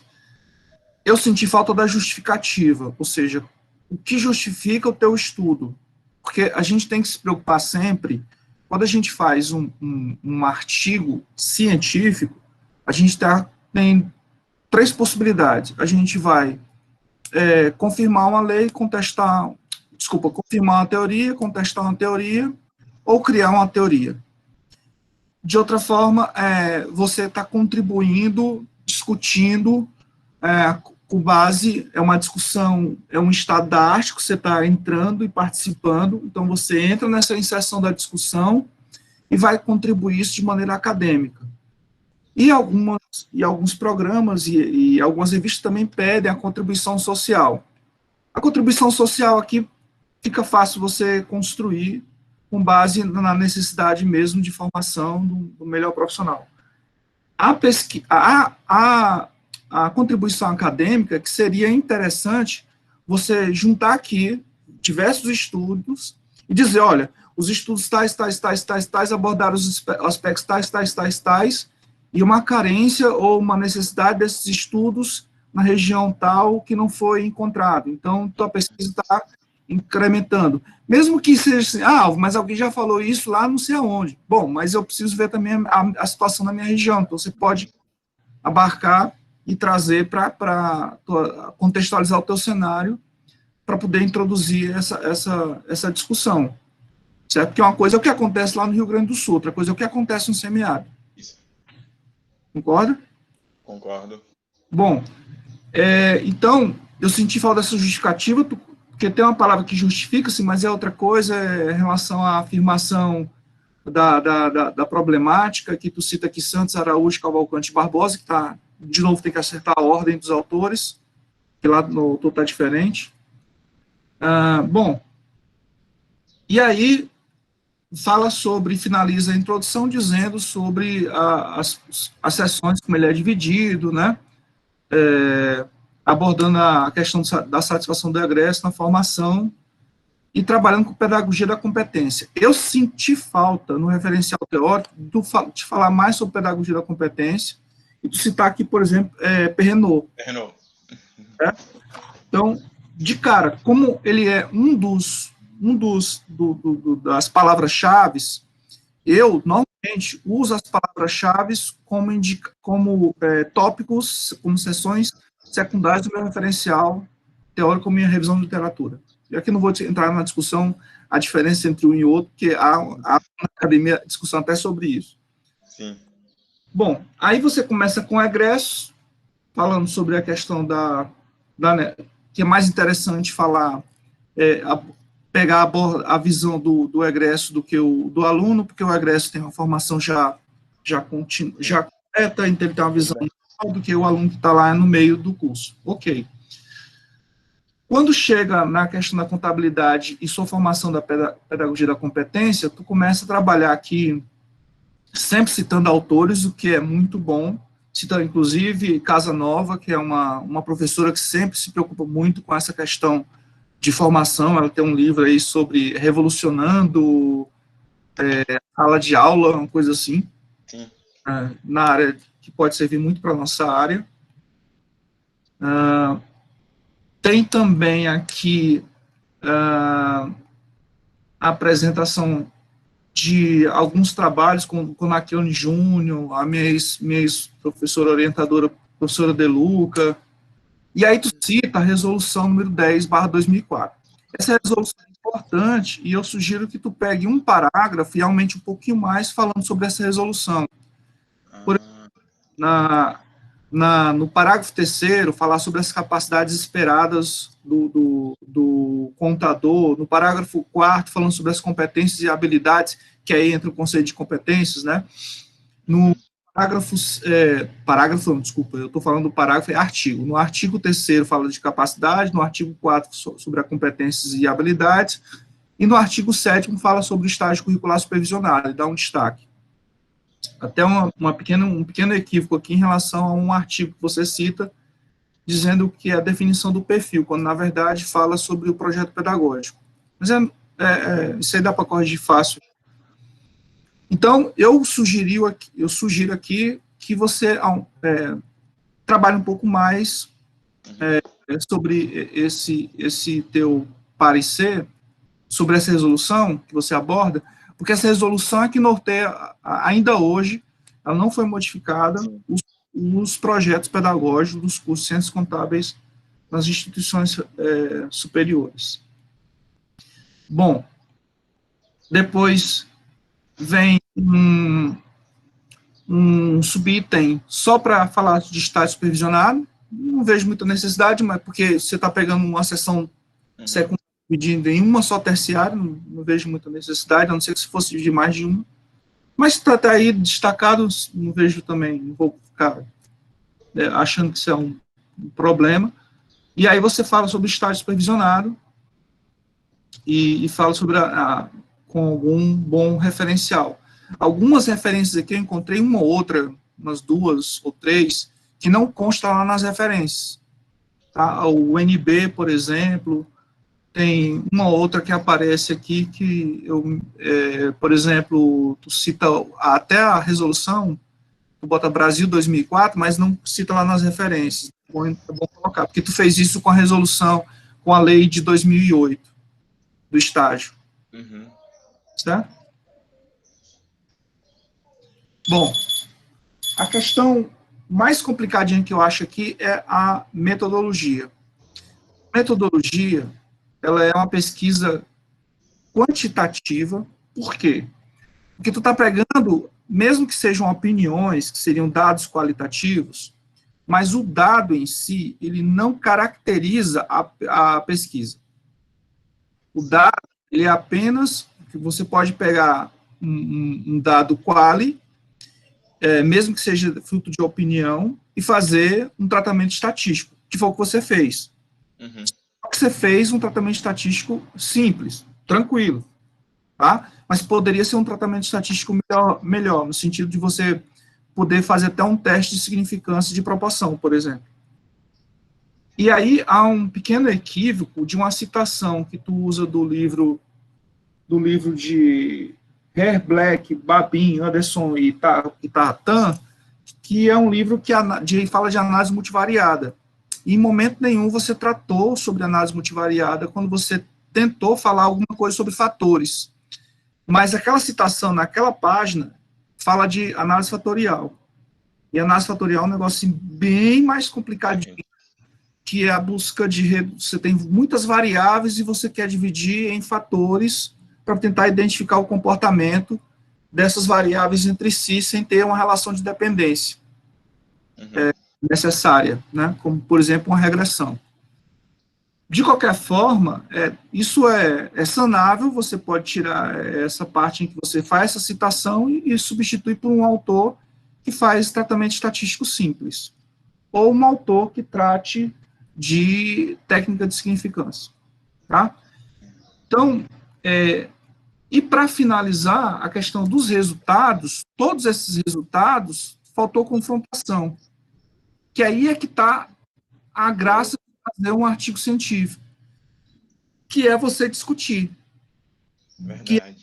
Eu senti falta da justificativa, ou seja, o que justifica o teu estudo? Porque a gente tem que se preocupar sempre, quando a gente faz um artigo científico, a gente tem 3 possibilidades. A gente vai confirmar uma lei, confirmar uma teoria, contestar uma teoria, ou criar uma teoria. De outra forma, você está contribuindo, discutindo, com base, uma discussão, um estado da arte que você está entrando e participando, então você entra nessa inserção da discussão e vai contribuir isso de maneira acadêmica. E alguns programas e algumas revistas também pedem a contribuição social. A contribuição social aqui fica fácil você construir com base na necessidade mesmo de formação do melhor profissional. A contribuição acadêmica, que seria interessante você juntar aqui diversos estudos e dizer, olha, os estudos tais, abordaram os aspectos tais, e uma carência ou uma necessidade desses estudos na região tal que não foi encontrado. Então, tua pesquisa está incrementando. Mesmo que seja assim, mas alguém já falou isso lá não sei aonde. Bom, mas eu preciso ver também a situação na minha região. Então, você pode abarcar e trazer para contextualizar o teu cenário para poder introduzir essa discussão. Certo? Porque uma coisa é o que acontece lá no Rio Grande do Sul, outra coisa é o que acontece no semiárido. Concorda? Concordo. Bom, então, eu senti falta dessa justificativa, porque tem uma palavra que justifica-se, mas é outra coisa, é em relação à afirmação da problemática, que tu cita aqui Santos, Araújo, Cavalcante e Barbosa, que tá, de novo, tem que acertar a ordem dos autores, que lá no autor está diferente. Bom, e aí finaliza a introdução dizendo sobre as sessões, como ele é dividido, né, abordando a questão da satisfação do egresso na formação e trabalhando com pedagogia da competência. Eu senti falta, no referencial teórico, de falar mais sobre pedagogia da competência e de citar aqui, por exemplo, Perrenot. Então, de cara, como ele é das palavras-chave, eu, normalmente, uso as palavras-chave como tópicos, como sessões secundárias do meu referencial teórico como minha revisão de literatura. E aqui não vou entrar na discussão, a diferença entre um e outro, porque há na academia discussão até sobre isso. Sim. Bom, aí você começa com o egresso, falando sobre a questão que é mais interessante falar, pegar a visão do egresso do que do aluno, porque o egresso tem uma formação já completa, então ele tem uma visão do que o aluno que está lá no meio do curso. Ok. Quando chega na questão da contabilidade e sua formação da pedagogia da competência, tu começa a trabalhar aqui, sempre citando autores, o que é muito bom, citando inclusive Casanova, que é uma professora que sempre se preocupa muito com essa questão de formação. Ela tem um livro aí sobre revolucionando sala de aula, uma coisa assim, na área que pode servir muito para a nossa área. Tem também aqui a apresentação de alguns trabalhos com Naquione Júnior, a minha ex-professora orientadora, professora De Luca, e aí tu cita a resolução número 10/2004. Essa resolução é importante e eu sugiro que tu pegue um parágrafo e aumente um pouquinho mais falando sobre essa resolução. No parágrafo 3º, falar sobre as capacidades esperadas do contador. No parágrafo 4º, falando sobre as competências e habilidades, que aí entra o conceito de competências, né? No desculpa, eu estou falando do parágrafo, artigo. No artigo 3º fala de capacidade, no artigo 4º sobre as competências e habilidades, e no artigo 7º fala sobre o estágio curricular supervisionado, e dá um destaque. Até um pequeno equívoco aqui em relação a um artigo que você cita, dizendo que é a definição do perfil, quando na verdade fala sobre o projeto pedagógico. Mas isso aí dá para corrigir fácil. Então, eu sugiro aqui que você trabalhe um pouco mais sobre esse teu parecer, sobre essa resolução que você aborda, porque essa resolução é que norteia, ainda hoje, ela não foi modificada, os projetos pedagógicos dos cursos de Ciências Contábeis nas instituições superiores. Bom, depois vem um subitem só para falar de estágio supervisionado. Não vejo muita necessidade, mas porque você está pegando uma sessão secundária dividindo em uma só terciária, não vejo muita necessidade, a não ser que se fosse dividir mais de uma. Mas está aí destacado, não vejo também, não vou ficar achando que isso é um problema. E aí você fala sobre o estágio supervisionado e fala sobre com algum bom referencial. Algumas referências aqui eu encontrei uma ou outra, umas 2 ou 3, que não consta lá nas referências. Tá? O NB, por exemplo, tem uma outra que aparece aqui que eu, por exemplo, tu cita até a resolução, tu bota Brasil 2004, mas não cita lá nas referências. É bom colocar, porque tu fez isso com a resolução, com a lei de 2008, do estágio. Uhum. Certo? Bom, a questão mais complicadinha que eu acho aqui é a metodologia. Metodologia, ela é uma pesquisa quantitativa. Por quê? Porque tu está pegando, mesmo que sejam opiniões, que seriam dados qualitativos, mas o dado em si, ele não caracteriza a pesquisa. O dado, ele é apenas, que você pode pegar um dado quali, mesmo que seja fruto de opinião, e fazer um tratamento estatístico, que foi o que você fez. Uhum. Só que você fez um tratamento estatístico simples, tranquilo, tá? Mas poderia ser um tratamento estatístico melhor, no sentido de você poder fazer até um teste de significância de proporção, por exemplo. E aí há um pequeno equívoco de uma citação que tu usa do livro de Hare, Black, Babin, Anderson e Tartan, que é um livro que fala de análise multivariada. E em momento nenhum você tratou sobre análise multivariada quando você tentou falar alguma coisa sobre fatores. Mas aquela citação naquela página fala de análise fatorial. E análise fatorial é um negócio assim, bem mais complicadinho, que é a busca de... Você tem muitas variáveis e você quer dividir em fatores para tentar identificar o comportamento dessas variáveis entre si, sem ter uma relação de dependência necessária, né? Como, por exemplo, uma regressão. De qualquer forma, isso é sanável, você pode tirar essa parte em que você faz essa citação e substituir por um autor que faz tratamento estatístico simples, ou um autor que trate de técnica de significância, tá? Então, e para finalizar, a questão dos resultados, todos esses resultados, faltou confrontação, que aí é que está a graça de fazer um artigo científico, que é você discutir. Verdade.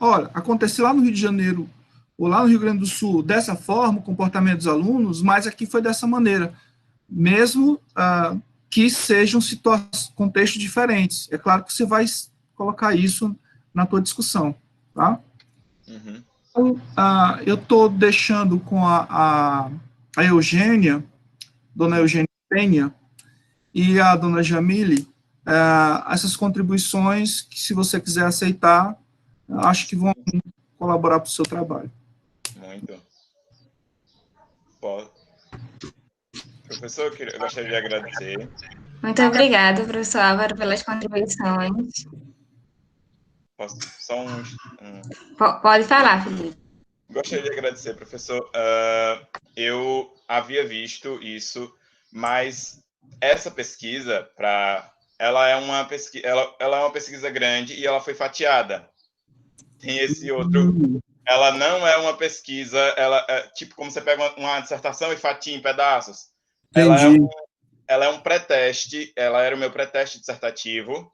Olha, aconteceu lá no Rio de Janeiro, ou lá no Rio Grande do Sul, dessa forma, o comportamento dos alunos, mas aqui foi dessa maneira, mesmo que sejam contextos diferentes. É claro que você vai colocar isso na tua discussão, tá? Uhum. Então, eu estou deixando com a Eugênia, dona Eugênia Penha, e a dona Jamile, essas contribuições que, se você quiser aceitar, acho que vão colaborar para o seu trabalho. Muito. Professor, eu gostaria de agradecer. Muito obrigada, professor Álvaro, pelas contribuições. Posso só Pode falar, Felipe. Gostaria de agradecer, professor. Eu havia visto isso, mas essa pesquisa, ela é uma pesquisa grande e ela foi fatiada. Tem esse outro. Ela não é uma pesquisa, tipo como você pega uma dissertação e fatia em pedaços. Ela é um pré-teste, ela era o meu pré-teste dissertativo,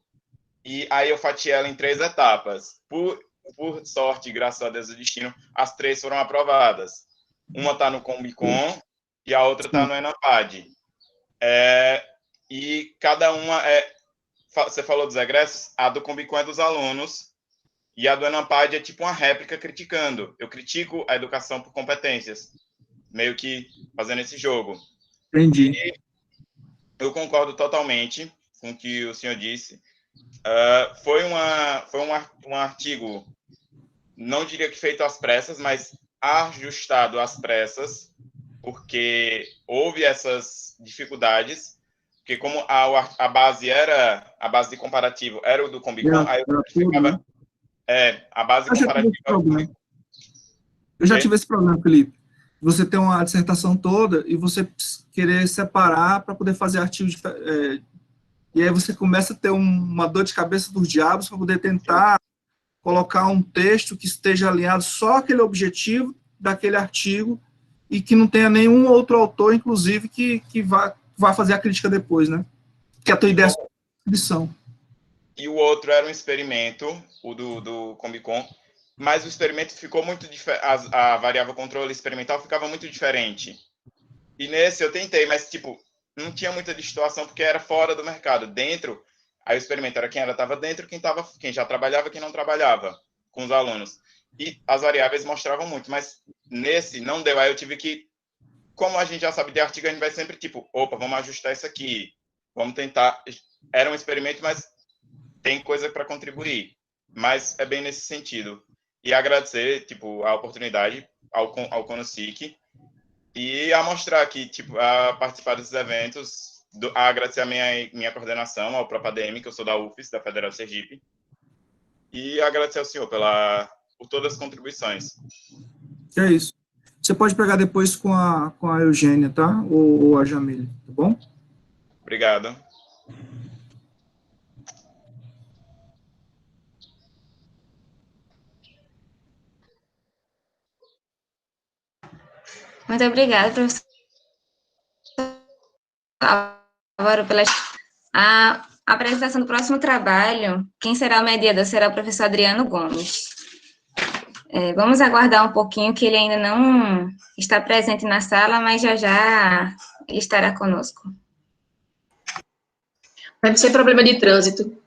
e aí eu fatiei ela em 3 etapas. Por sorte, graças a Deus do destino, as 3 foram aprovadas. Uma está no Combicon e a outra está no Enampad. E cada uma você falou dos egressos, a do Combicon é dos alunos, e a do Enampad é tipo uma réplica criticando. Eu critico a educação por competências, meio que fazendo esse jogo. Entendi. E eu concordo totalmente com o que o senhor disse. Foi um artigo, não diria que feito às pressas, mas ajustado às pressas, porque houve essas dificuldades, porque como a base de comparativo era o do Combicon, aí eu ficava... a base comparativa... Eu já tive esse problema, Felipe. Você tem uma dissertação toda e você querer separar para poder fazer artigo e aí você começa a ter uma dor de cabeça dos diabos para poder tentar colocar um texto que esteja alinhado só àquele objetivo daquele artigo e que não tenha nenhum outro autor, inclusive, que vá fazer a crítica depois, né? Que a tua ideia é só descrição. e o outro era um experimento, o do Combicon, mas o experimento ficou muito diferente, a variável controle experimental ficava muito diferente. E nesse eu tentei, mas, tipo, não tinha muita distorção porque era fora do mercado. Dentro, aí o experimento era quem estava dentro, quem já trabalhava, quem não trabalhava com os alunos. E as variáveis mostravam muito, mas nesse não deu. Aí eu tive que, como a gente já sabe de artigo, a gente vai sempre, tipo, opa, vamos ajustar isso aqui, vamos tentar. Era um experimento, mas tem coisa para contribuir. Mas é bem nesse sentido. E agradecer, tipo, a oportunidade ao ConoSIC e a mostrar que, tipo, a participar desses eventos, a agradecer a minha coordenação, ao próprio ADM, que eu sou da UFES, da Federal de Sergipe, e agradecer ao senhor por todas as contribuições. É isso. Você pode pegar depois com a Eugênia, tá? Ou a Jamile, tá bom? Obrigado. Muito obrigada, professor Álvaro, pela a apresentação do próximo trabalho. Quem será o mediador será o professor Adriano Gomes. Vamos aguardar um pouquinho, que ele ainda não está presente na sala, mas já já ele estará conosco. Deve ser problema de trânsito.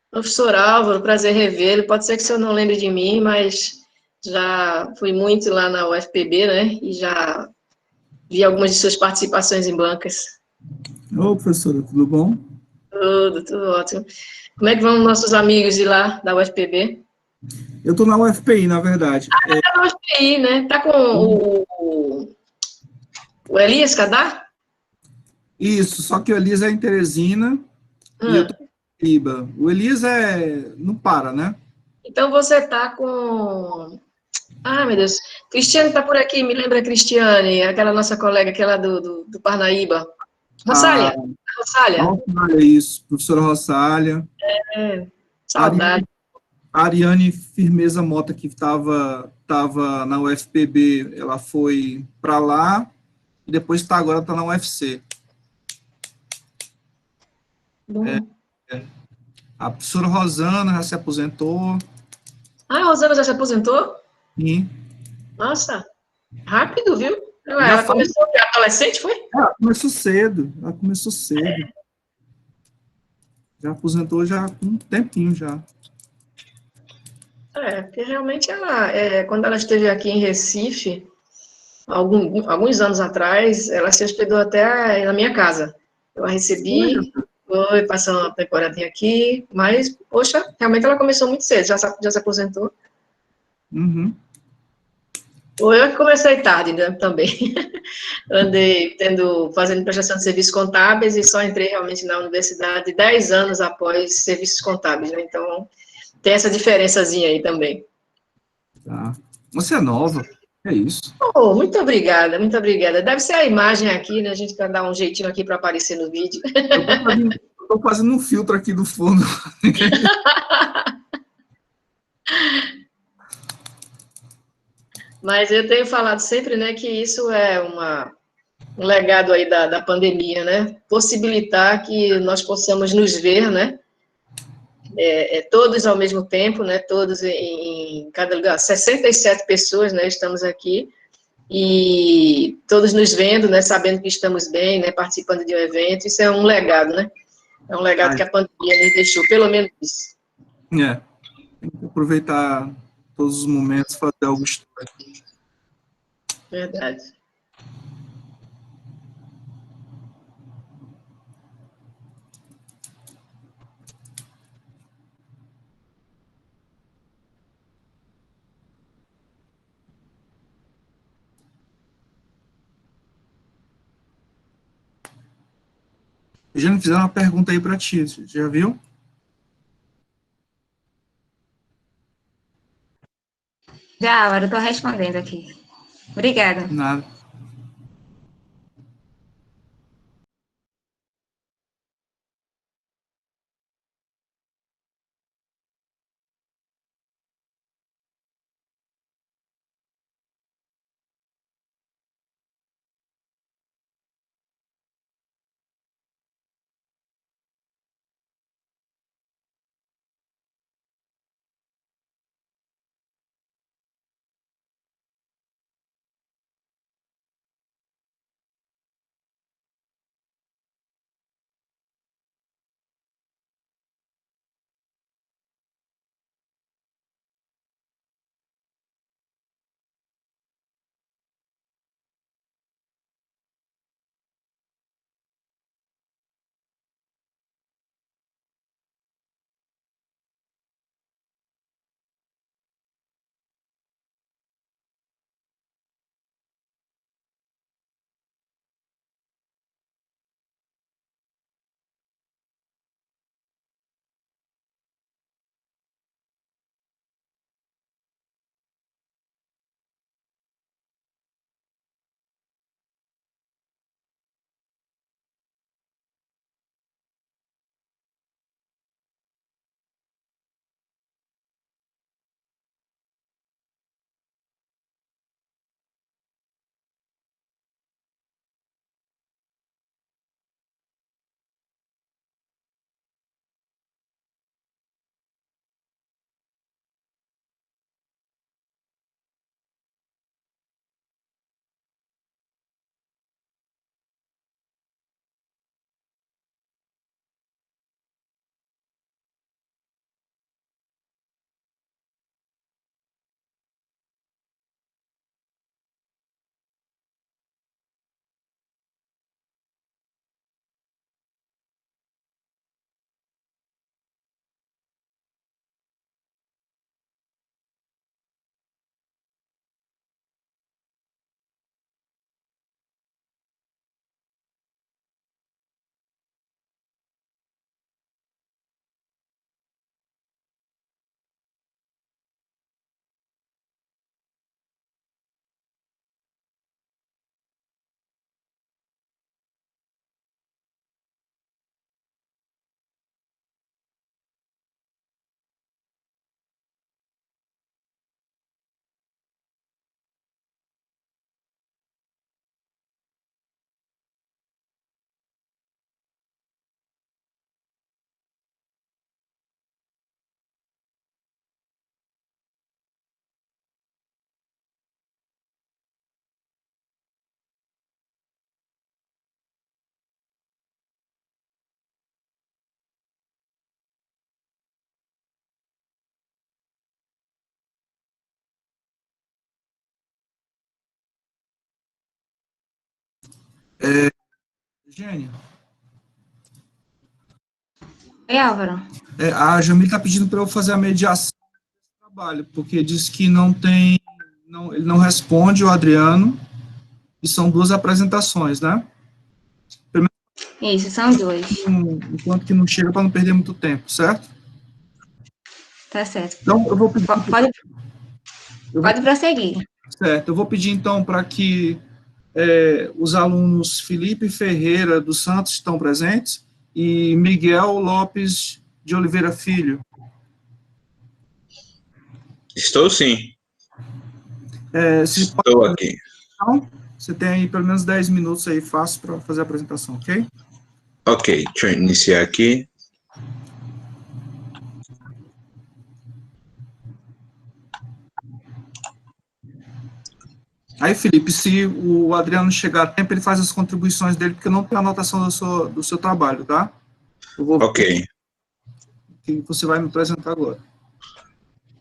Professor Álvaro, prazer revê-lo. Pode ser que o senhor não lembre de mim, mas já fui muito lá na UFPB, né? E já vi algumas de suas participações em bancas. Ô, professora, tudo bom? Tudo ótimo. Como é que vão nossos amigos de lá, da UFPB? Eu estou na UFPI, na verdade. Tá na UFPI, né? Tá com o Elias Cadar? Isso, só que o Elias é em Teresina e eu tô em Iba. O Elias não para, né? Então você tá com... Ah, meu Deus. Cristiane tá por aqui, me lembra a Cristiane, aquela nossa colega, aquela do Parnaíba. Rossália? Rossália, isso. Professora Rossália. Saudade. A Ariane Firmeza Mota, que estava na UFPB, ela foi para lá e depois agora está na UFC. A professora Rosana já se aposentou. Ah, a Rosana já se aposentou? Sim. Nossa, rápido, viu? Ela começou de adolescente, foi? Ela começou cedo. Já aposentou já há um tempinho já. Porque realmente quando ela esteve aqui em Recife, alguns anos atrás, ela se hospedou até na minha casa. Eu a recebi, foi passar uma temporadinha aqui, mas, poxa, realmente ela começou muito cedo, já se aposentou. Uhum. Eu que comecei tarde, né, também. Andei fazendo prestação de serviços contábeis e só entrei realmente na universidade 10 anos após serviços contábeis, né? Então, tem essa diferençazinha aí também. Tá. Você é nova, é isso. Oh, muito obrigada, muito obrigada. Deve ser a imagem aqui, né? A gente quer dar um jeitinho aqui para aparecer no vídeo. Eu tô fazendo um filtro aqui do fundo. Mas eu tenho falado sempre, né, que isso é um legado aí da pandemia, né? Possibilitar que nós possamos nos ver, né? Todos ao mesmo tempo, né? Todos em cada lugar. 67 pessoas, né? Estamos aqui. E todos nos vendo, né? Sabendo que estamos bem, né? Participando de um evento. Isso é um legado, né? É um legado que a pandemia nos deixou, pelo menos isso. Tem que aproveitar todos os momentos, fazer algo histórico. Verdade. Já me fizeram uma pergunta aí para ti, você já viu? Já, agora eu estou respondendo aqui. Obrigada. Nada. Gênia. Oi, Álvaro. A Jamile está pedindo para eu fazer a mediação do trabalho, porque diz que não tem, ele não responde o Adriano, e são 2 apresentações, né? Isso, são 2. Enquanto que não chega, para não perder muito tempo, certo? Tá certo. Então, eu vou pedir... Pode prosseguir. Certo, eu vou pedir, então, para que os alunos Felipe Ferreira dos Santos estão presentes e Miguel Lopes de Oliveira Filho. Estou sim. Estou aqui. Então, você tem aí pelo menos 10 minutos aí fácil para fazer a apresentação, ok? Ok, deixa eu iniciar aqui. Aí, Felipe, se o Adriano chegar a tempo, ele faz as contribuições dele, porque não tem anotação do seu trabalho, tá? Ok. Que você vai me apresentar agora.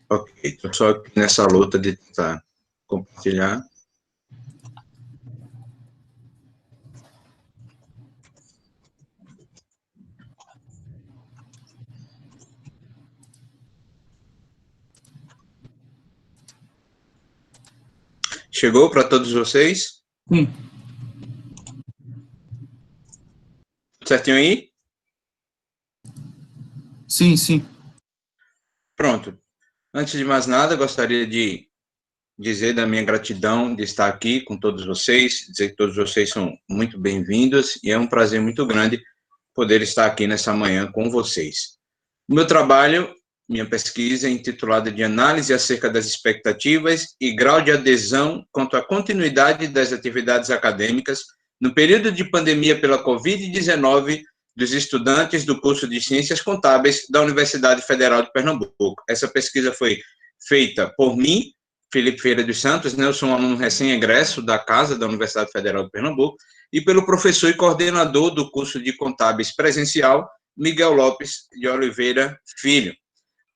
Ok, estou só aqui nessa luta de tentar compartilhar. Chegou para todos vocês? Sim. Certinho aí? Sim, sim. Pronto. Antes de mais nada, gostaria de dizer da minha gratidão de estar aqui com todos vocês, dizer que todos vocês são muito bem-vindos e é um prazer muito grande poder estar aqui nessa manhã com vocês. O meu trabalho, minha pesquisa é intitulada de Análise acerca das expectativas e grau de adesão quanto à continuidade das atividades acadêmicas no período de pandemia pela Covid-19 dos estudantes do curso de Ciências Contábeis da Universidade Federal de Pernambuco. Essa pesquisa foi feita por mim, Felipe Ferreira dos Santos, né? Eu sou um aluno recém-egresso da casa da Universidade Federal de Pernambuco, e pelo professor e coordenador do curso de Contábeis presencial, Miguel Lopes de Oliveira Filho.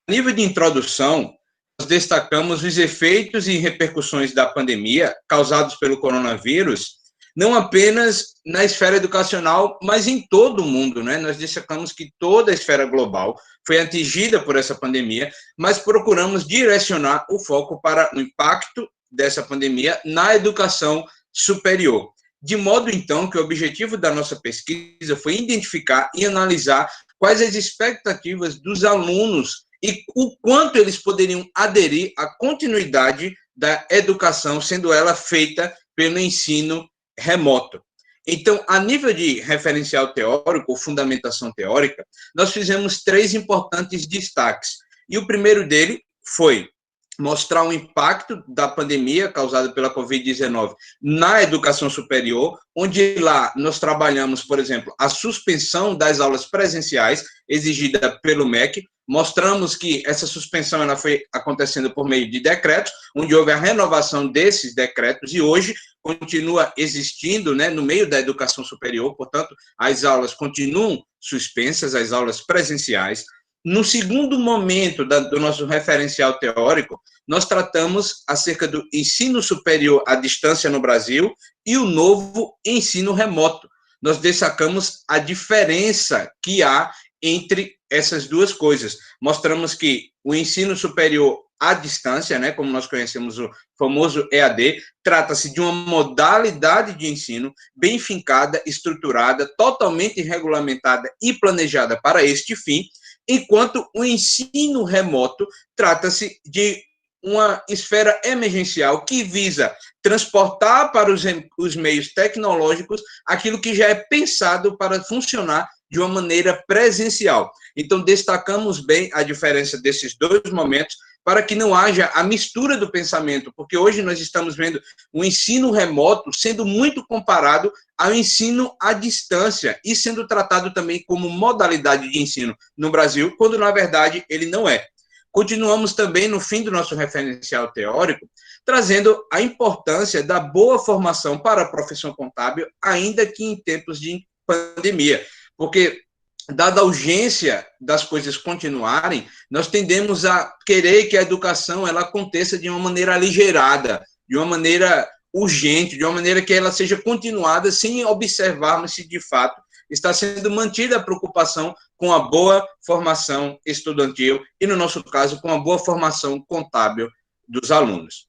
A nível de introdução, nós destacamos os efeitos e repercussões da pandemia causados pelo coronavírus, não apenas na esfera educacional, mas em todo o mundo, né? Nós destacamos que toda a esfera global foi atingida por essa pandemia, mas procuramos direcionar o foco para o impacto dessa pandemia na educação superior. De modo, então, que o objetivo da nossa pesquisa foi identificar e analisar quais as expectativas dos alunos e o quanto eles poderiam aderir à continuidade da educação, sendo ela feita pelo ensino remoto. Então, a nível de referencial teórico, ou fundamentação teórica, nós fizemos 3 importantes destaques. E o primeiro dele foi mostrar o impacto da pandemia causada pela Covid-19 na educação superior, onde lá nós trabalhamos, por exemplo, a suspensão das aulas presenciais exigida pelo MEC. Mostramos que essa suspensão ela foi acontecendo por meio de decretos, onde houve a renovação desses decretos e hoje continua existindo, né, no meio da educação superior, portanto, as aulas continuam suspensas, as aulas presenciais. No segundo momento do nosso referencial teórico, nós tratamos acerca do ensino superior à distância no Brasil e o novo ensino remoto. Nós destacamos a diferença que há entre essas duas coisas. Mostramos que o ensino superior à distância, né, como nós conhecemos o famoso EAD, trata-se de uma modalidade de ensino bem fincada, estruturada, totalmente regulamentada e planejada para este fim, enquanto o ensino remoto trata-se de uma esfera emergencial que visa transportar para os meios tecnológicos aquilo que já é pensado para funcionar de uma maneira presencial. Então, destacamos bem a diferença desses dois momentos para que não haja a mistura do pensamento, porque hoje nós estamos vendo o ensino remoto sendo muito comparado ao ensino à distância e sendo tratado também como modalidade de ensino no Brasil, quando, na verdade, ele não é. Continuamos também, no fim do nosso referencial teórico, trazendo a importância da boa formação para a profissão contábil, ainda que em tempos de pandemia, porque, dada a urgência das coisas continuarem, nós tendemos a querer que a educação ela aconteça de uma maneira aligerada, de uma maneira urgente, de uma maneira que ela seja continuada sem observarmos se, de fato, está sendo mantida a preocupação com a boa formação estudantil e, no nosso caso, com a boa formação contábil dos alunos.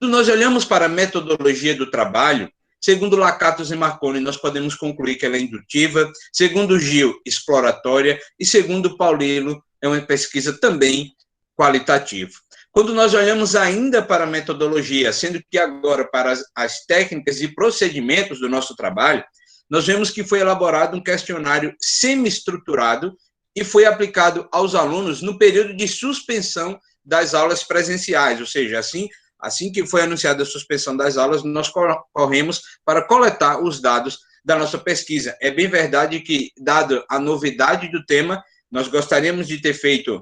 Quando nós olhamos para a metodologia do trabalho, segundo Lakatos e Marconi, nós podemos concluir que ela é indutiva, segundo Gil, exploratória, e segundo Paulino, é uma pesquisa também qualitativa. Quando nós olhamos ainda para a metodologia, sendo que agora para as técnicas e procedimentos do nosso trabalho, nós vemos que foi elaborado um questionário semi-estruturado e foi aplicado aos alunos no período de suspensão das aulas presenciais, ou seja, assim que foi anunciada a suspensão das aulas, nós corremos para coletar os dados da nossa pesquisa. É bem verdade que, dado a novidade do tema, nós gostaríamos de ter feito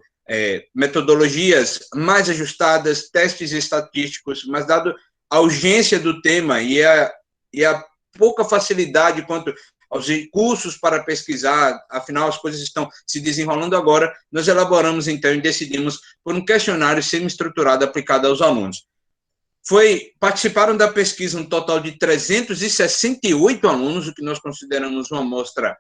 metodologias mais ajustadas, testes estatísticos, mas dado a urgência do tema e a pouca facilidade quanto aos recursos para pesquisar, afinal as coisas estão se desenrolando agora, nós elaboramos então e decidimos por um questionário semi-estruturado aplicado aos alunos. Participaram da pesquisa um total de 368 alunos, o que nós consideramos uma amostra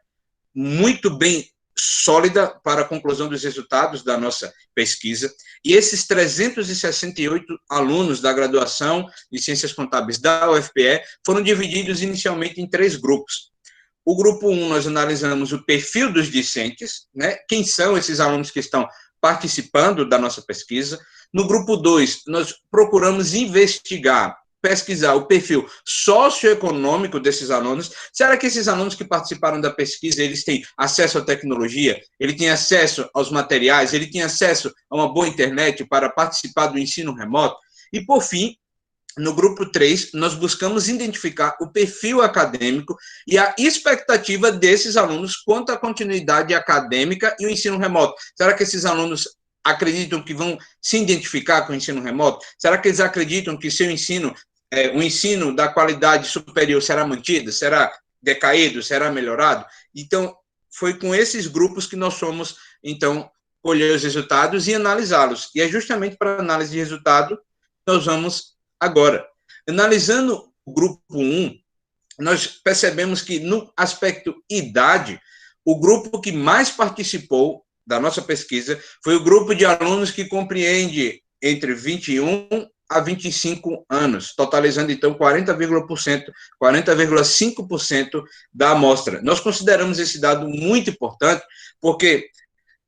muito bem sólida para a conclusão dos resultados da nossa pesquisa, e esses 368 alunos da graduação de Ciências Contábeis da UFPE foram divididos inicialmente em 3 grupos. O grupo 1, nós analisamos o perfil dos discentes, né? Quem são esses alunos que estão participando da nossa pesquisa. No grupo 2, nós procuramos pesquisar o perfil socioeconômico desses alunos. Será que esses alunos que participaram da pesquisa, eles têm acesso à tecnologia? Ele tem acesso aos materiais? Ele tem acesso a uma boa internet para participar do ensino remoto? E, por fim, no grupo 3, nós buscamos identificar o perfil acadêmico e a expectativa desses alunos quanto à continuidade acadêmica e o ensino remoto. Será que esses alunos acreditam que vão se identificar com o ensino remoto? Será que eles acreditam que seu ensino, o ensino da qualidade superior será mantido, será decaído, será melhorado? Então, foi com esses grupos que nós fomos, então, colher os resultados e analisá-los. E é justamente para a análise de resultado que nós vamos agora. Analisando o grupo 1, nós percebemos que, no aspecto idade, o grupo que mais participou da nossa pesquisa foi o grupo de alunos que compreende entre 21 a 25 anos, totalizando, então, 40,5% da amostra. Nós consideramos esse dado muito importante, porque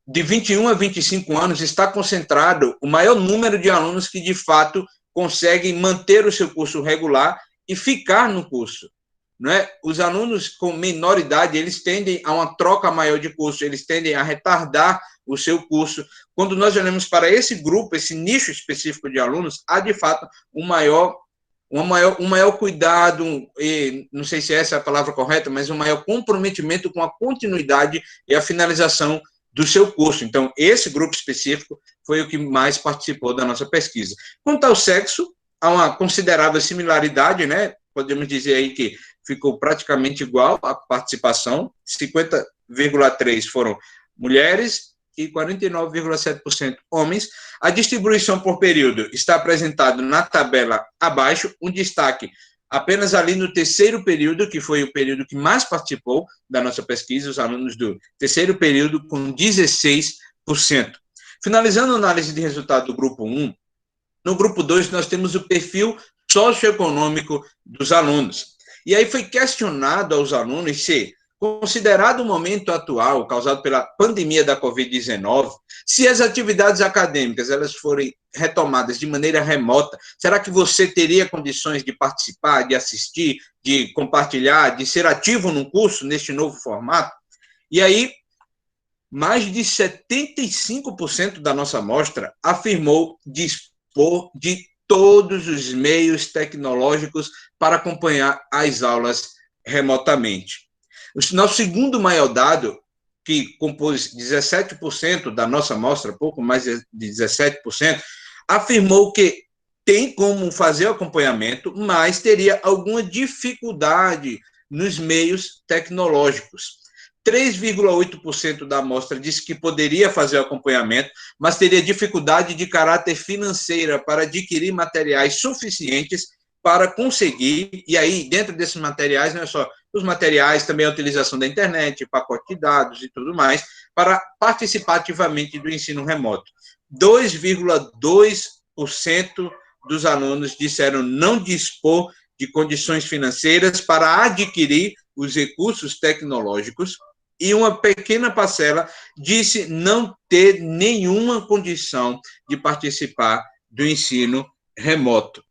de 21 a 25 anos está concentrado o maior número de alunos que, de fato, conseguem manter o seu curso regular e ficar no curso. Não é? Os alunos com menor idade, eles tendem a uma troca maior de curso, eles tendem a retardar o seu curso. Quando nós olhamos para esse grupo, esse nicho específico de alunos, há, de fato, um maior cuidado, e não sei se essa é a palavra correta, mas um maior comprometimento com a continuidade e a finalização do seu curso. Então, esse grupo específico foi o que mais participou da nossa pesquisa. Quanto ao sexo, há uma considerável similaridade, né? Podemos dizer aí que ficou praticamente igual a participação, 50,3% foram mulheres e 49,7% homens. A distribuição por período está apresentada na tabela abaixo, um destaque apenas ali no terceiro período, que foi o período que mais participou da nossa pesquisa, os alunos do terceiro período, com 16%. Finalizando a análise de resultado do grupo 1, no grupo 2 nós temos o perfil socioeconômico dos alunos. E aí foi questionado aos alunos se, considerado o momento atual, causado pela pandemia da Covid-19, se as atividades acadêmicas elas forem retomadas de maneira remota, será que você teria condições de participar, de assistir, de compartilhar, de ser ativo num curso neste novo formato? E aí, mais de 75% da nossa amostra afirmou dispor de todos os meios tecnológicos para acompanhar as aulas remotamente. O nosso segundo maior dado, que compôs 17% da nossa amostra, pouco mais de 17%, afirmou que tem como fazer o acompanhamento, mas teria alguma dificuldade nos meios tecnológicos. 3,8% da amostra disse que poderia fazer o acompanhamento, mas teria dificuldade de caráter financeira para adquirir materiais suficientes para conseguir, e aí, dentro desses materiais, não é só os materiais, também a utilização da internet, pacote de dados e tudo mais, para participar ativamente do ensino remoto. 2,2% dos alunos disseram não dispor de condições financeiras para adquirir os recursos tecnológicos, e uma pequena parcela disse não ter nenhuma condição de participar do ensino remoto.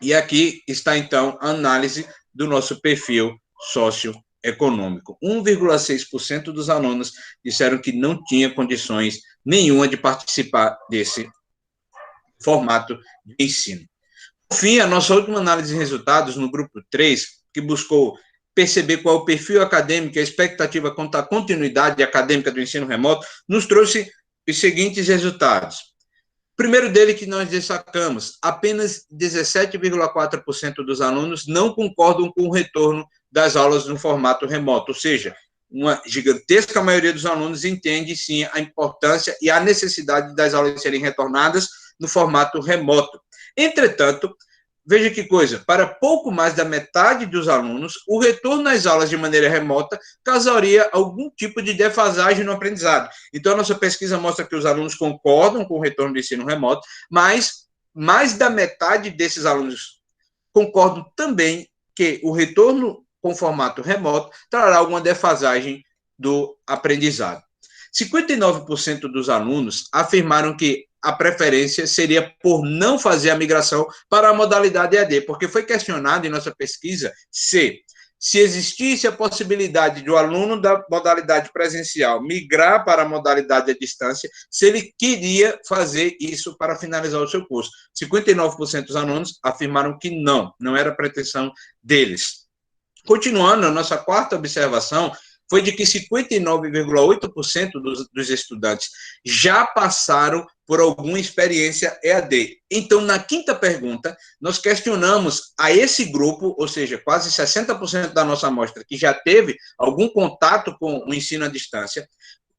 E aqui está, então, a análise do nosso perfil socioeconômico. 1,6% dos alunos disseram que não tinha condições nenhuma de participar desse formato de ensino. Por fim, a nossa última análise de resultados no grupo 3, que buscou perceber qual é o perfil acadêmico e a expectativa quanto à continuidade acadêmica do ensino remoto, nos trouxe os seguintes resultados. O primeiro dele que nós destacamos, apenas 17,4% dos alunos não concordam com o retorno das aulas no formato remoto, ou seja, uma gigantesca maioria dos alunos entende, sim, a importância e a necessidade das aulas serem retornadas no formato remoto. Entretanto, veja que coisa, para pouco mais da metade dos alunos, o retorno às aulas de maneira remota causaria algum tipo de defasagem no aprendizado. Então, a nossa pesquisa mostra que os alunos concordam com o retorno do ensino remoto, mas mais da metade desses alunos concordam também que o retorno com formato remoto trará alguma defasagem do aprendizado. 59% dos alunos afirmaram que a preferência seria por não fazer a migração para a modalidade EAD, porque foi questionado em nossa pesquisa se existisse a possibilidade de o aluno da modalidade presencial migrar para a modalidade à distância, se ele queria fazer isso para finalizar o seu curso. 59% dos alunos afirmaram que não era a pretensão deles. Continuando, a nossa quarta observação foi de que 59,8% dos estudantes já passaram por alguma experiência EAD. Então, na quinta pergunta, nós questionamos a esse grupo, ou seja, quase 60% da nossa amostra, que já teve algum contato com o ensino à distância,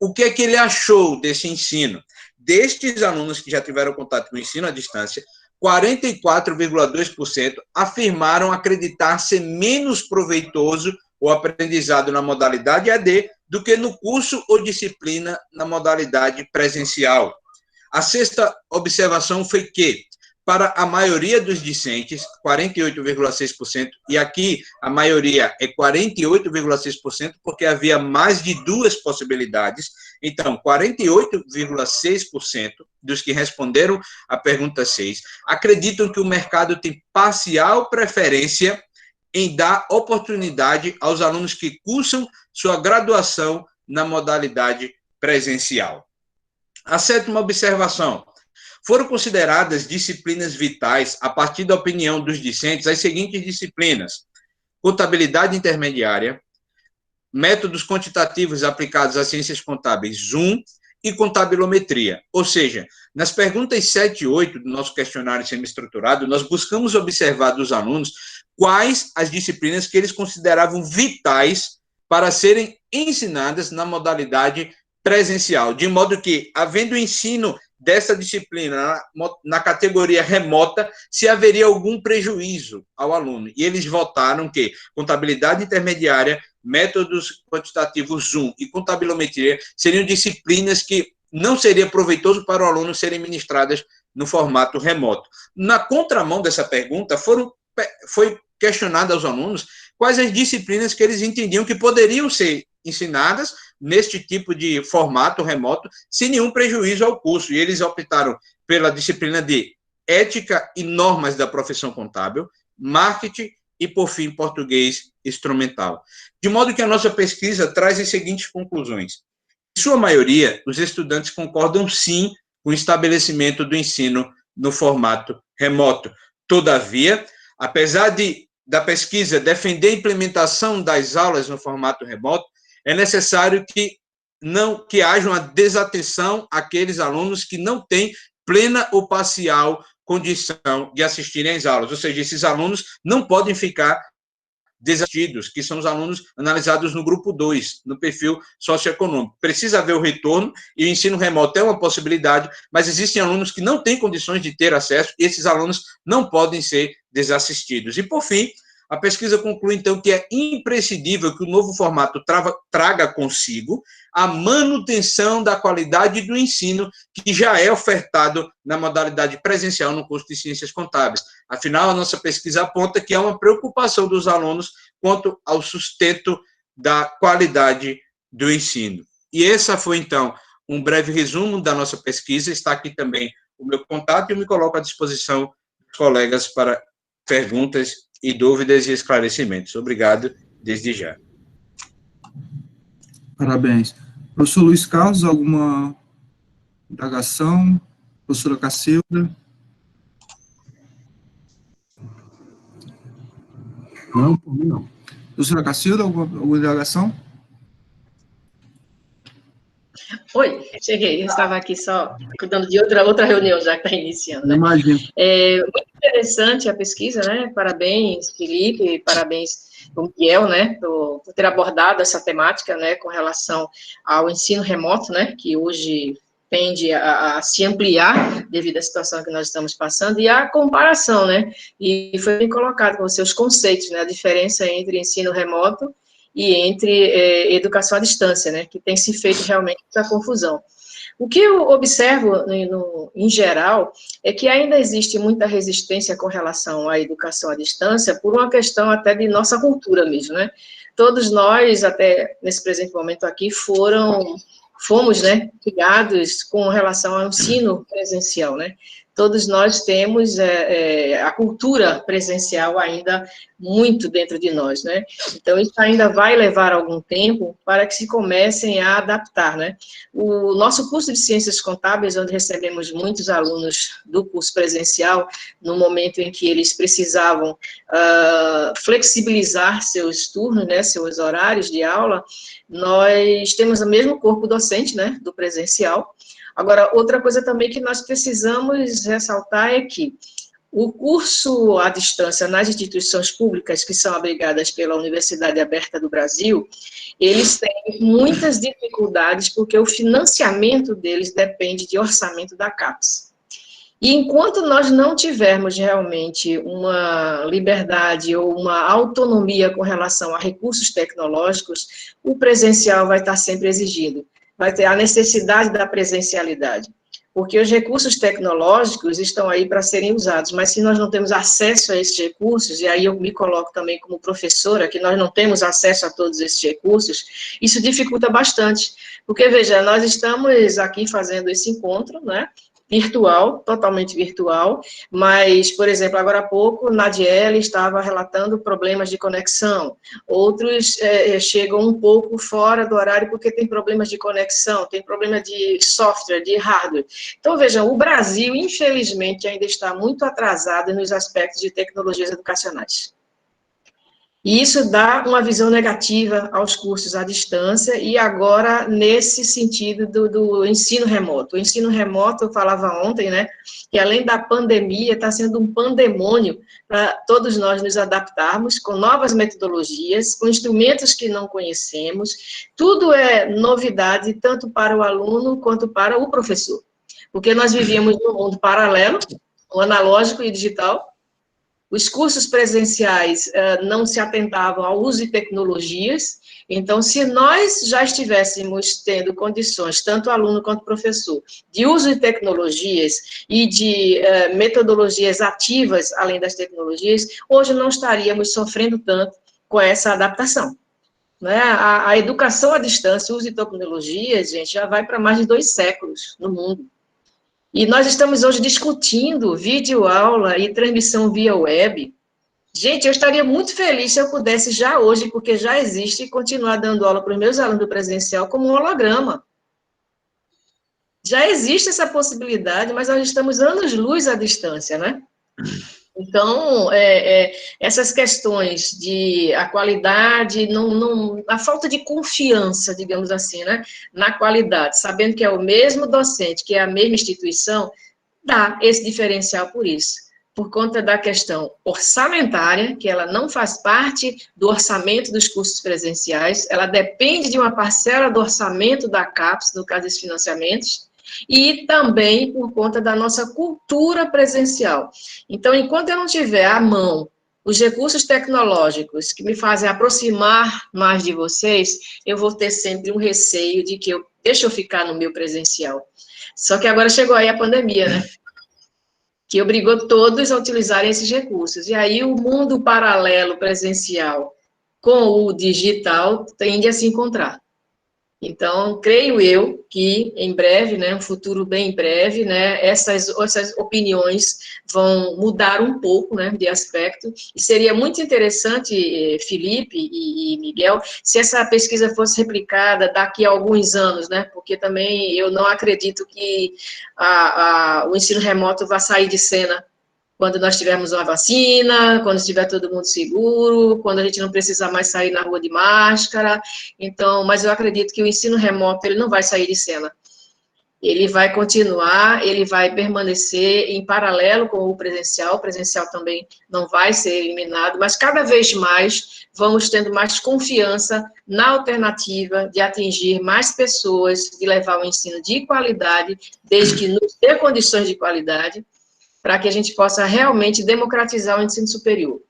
o que é que ele achou desse ensino? Destes alunos que já tiveram contato com o ensino à distância, 44,2% afirmaram acreditar ser menos proveitoso o aprendizado na modalidade EAD do que no curso ou disciplina na modalidade presencial. A sexta observação foi que, para a maioria dos discentes, 48,6%, e aqui a maioria é 48,6%, porque havia mais de duas possibilidades. Então, 48,6% dos que responderam à pergunta 6 acreditam que o mercado tem parcial preferência em dar oportunidade aos alunos que cursam sua graduação na modalidade presencial. A sétima observação. Foram consideradas disciplinas vitais, a partir da opinião dos discentes, as seguintes disciplinas: contabilidade intermediária, métodos quantitativos aplicados às ciências contábeis, Zoom, e contabilometria. Ou seja, nas perguntas 7 e 8 do nosso questionário semi-estruturado, nós buscamos observar dos alunos quais as disciplinas que eles consideravam vitais para serem ensinadas na modalidade presencial, de modo que, havendo ensino dessa disciplina na categoria remota, se haveria algum prejuízo ao aluno. E eles votaram que contabilidade intermediária, métodos quantitativos Zoom e contabilometria seriam disciplinas que não seria proveitoso para o aluno serem ministradas no formato remoto. Na contramão dessa pergunta, foi questionado aos alunos quais as disciplinas que eles entendiam que poderiam ser ensinadas neste tipo de formato remoto, sem nenhum prejuízo ao curso. E eles optaram pela disciplina de ética e normas da profissão contábil, marketing e, por fim, português instrumental. De modo que a nossa pesquisa traz as seguintes conclusões. Em sua maioria, os estudantes concordam, sim, com o estabelecimento do ensino no formato remoto. Todavia, apesar da pesquisa defender a implementação das aulas no formato remoto, é necessário que haja uma desatenção àqueles alunos que não têm plena ou parcial condição de assistirem às aulas. Ou seja, esses alunos não podem ficar desassistidos, que são os alunos analisados no grupo 2, no perfil socioeconômico. Precisa haver o retorno, e o ensino remoto é uma possibilidade, mas existem alunos que não têm condições de ter acesso, e esses alunos não podem ser desassistidos. E, por fim, a pesquisa conclui, então, que é imprescindível que o novo formato traga consigo a manutenção da qualidade do ensino que já é ofertado na modalidade presencial no curso de Ciências Contábeis. Afinal, a nossa pesquisa aponta que há uma preocupação dos alunos quanto ao sustento da qualidade do ensino. E essa foi, então, um breve resumo da nossa pesquisa. Está aqui também o meu contato e eu me coloco à disposição dos colegas para perguntas e dúvidas e esclarecimentos. Obrigado, desde já. Parabéns. Professor Luiz Carlos, alguma indagação? Professora Cacilda? Não, por mim não. Professora Cacilda, alguma indagação? Oi, cheguei. Eu estava aqui só cuidando de outra reunião, já que está iniciando, né? Imagino. Muito interessante a pesquisa, né? Parabéns, Felipe, parabéns ao Miguel, né? Por ter abordado essa temática, né? Com relação ao ensino remoto, né? Que hoje tende a se ampliar devido à situação que nós estamos passando, e a comparação, né? E foi bem colocado com os seus conceitos, né? A diferença entre ensino remoto e entre educação à distância, né, que tem se feito realmente essa confusão. O que eu observo, em geral, é que ainda existe muita resistência com relação à educação à distância, por uma questão até de nossa cultura mesmo, né? Todos nós, até nesse presente momento aqui, fomos, né, criados com relação ao ensino presencial, né? Todos nós temos a cultura presencial ainda muito dentro de nós, né? Então, isso ainda vai levar algum tempo para que se comecem a adaptar, né? O nosso curso de Ciências Contábeis, onde recebemos muitos alunos do curso presencial, no momento em que eles precisavam flexibilizar seus turnos, né, seus horários de aula, nós temos o mesmo corpo docente, né, do presencial. Agora, outra coisa também que nós precisamos ressaltar é que o curso à distância nas instituições públicas que são abrigadas pela Universidade Aberta do Brasil, eles têm muitas dificuldades porque o financiamento deles depende de orçamento da CAPES. E enquanto nós não tivermos realmente uma liberdade ou uma autonomia com relação a recursos tecnológicos, o presencial vai estar sempre exigido. Vai ter a necessidade da presencialidade, porque os recursos tecnológicos estão aí para serem usados, mas se nós não temos acesso a esses recursos, e aí eu me coloco também como professora, que nós não temos acesso a todos esses recursos, isso dificulta bastante, porque, veja, nós estamos aqui fazendo esse encontro, né, virtual, totalmente virtual, mas, por exemplo, agora há pouco, Nadiele estava relatando problemas de conexão, outros chegam um pouco fora do horário porque tem problemas de conexão, tem problema de software, de hardware. Então, vejam, o Brasil, infelizmente, ainda está muito atrasado nos aspectos de tecnologias educacionais. E isso dá uma visão negativa aos cursos à distância, e agora, nesse sentido do ensino remoto. O ensino remoto, eu falava ontem, né, que além da pandemia, está sendo um pandemônio para todos nós nos adaptarmos com novas metodologias, com instrumentos que não conhecemos. Tudo é novidade, tanto para o aluno quanto para o professor. Porque nós vivíamos num mundo paralelo, o analógico e digital. Os cursos presenciais não se atentavam ao uso de tecnologias, então, se nós já estivéssemos tendo condições, tanto aluno quanto professor, de uso de tecnologias e de metodologias ativas, além das tecnologias, hoje não estaríamos sofrendo tanto com essa adaptação. Né? A educação à distância, o uso de tecnologias, gente, já vai para mais de 2 séculos no mundo. E nós estamos hoje discutindo videoaula e transmissão via web. Gente, eu estaria muito feliz se eu pudesse já hoje, porque já existe, continuar dando aula para os meus alunos do presencial como um holograma. Já existe essa possibilidade, mas nós estamos anos-luz à distância, né? Então, essas questões de a qualidade, a falta de confiança, digamos assim, né, na qualidade, sabendo que é o mesmo docente, que é a mesma instituição, dá esse diferencial por isso. por conta da questão orçamentária, que ela não faz parte do orçamento dos cursos presenciais, ela depende de uma parcela do orçamento da CAPES, no caso desses financiamentos, e também por conta da nossa cultura presencial. Então, enquanto eu não tiver à mão os recursos tecnológicos que me fazem aproximar mais de vocês, eu vou ter sempre um receio de que deixa eu ficar no meu presencial. Só que agora chegou aí a pandemia, né? Que obrigou todos a utilizarem esses recursos. E aí o mundo paralelo presencial com o digital tende a se encontrar. Então, creio eu que em breve, né, um futuro bem breve, né, essas opiniões vão mudar um pouco, né, de aspecto, e seria muito interessante, Felipe e Miguel, se essa pesquisa fosse replicada daqui a alguns anos, né, porque também eu não acredito que o ensino remoto vá sair de cena quando nós tivermos uma vacina, quando estiver todo mundo seguro, quando a gente não precisar mais sair na rua de máscara. Então, mas eu acredito que o ensino remoto, ele não vai sair de cena. Ele vai continuar, ele vai permanecer em paralelo com o presencial também não vai ser eliminado, mas cada vez mais vamos tendo mais confiança na alternativa de atingir mais pessoas, de levar o ensino de qualidade, desde que nos dê condições de qualidade, para que a gente possa realmente democratizar o ensino superior.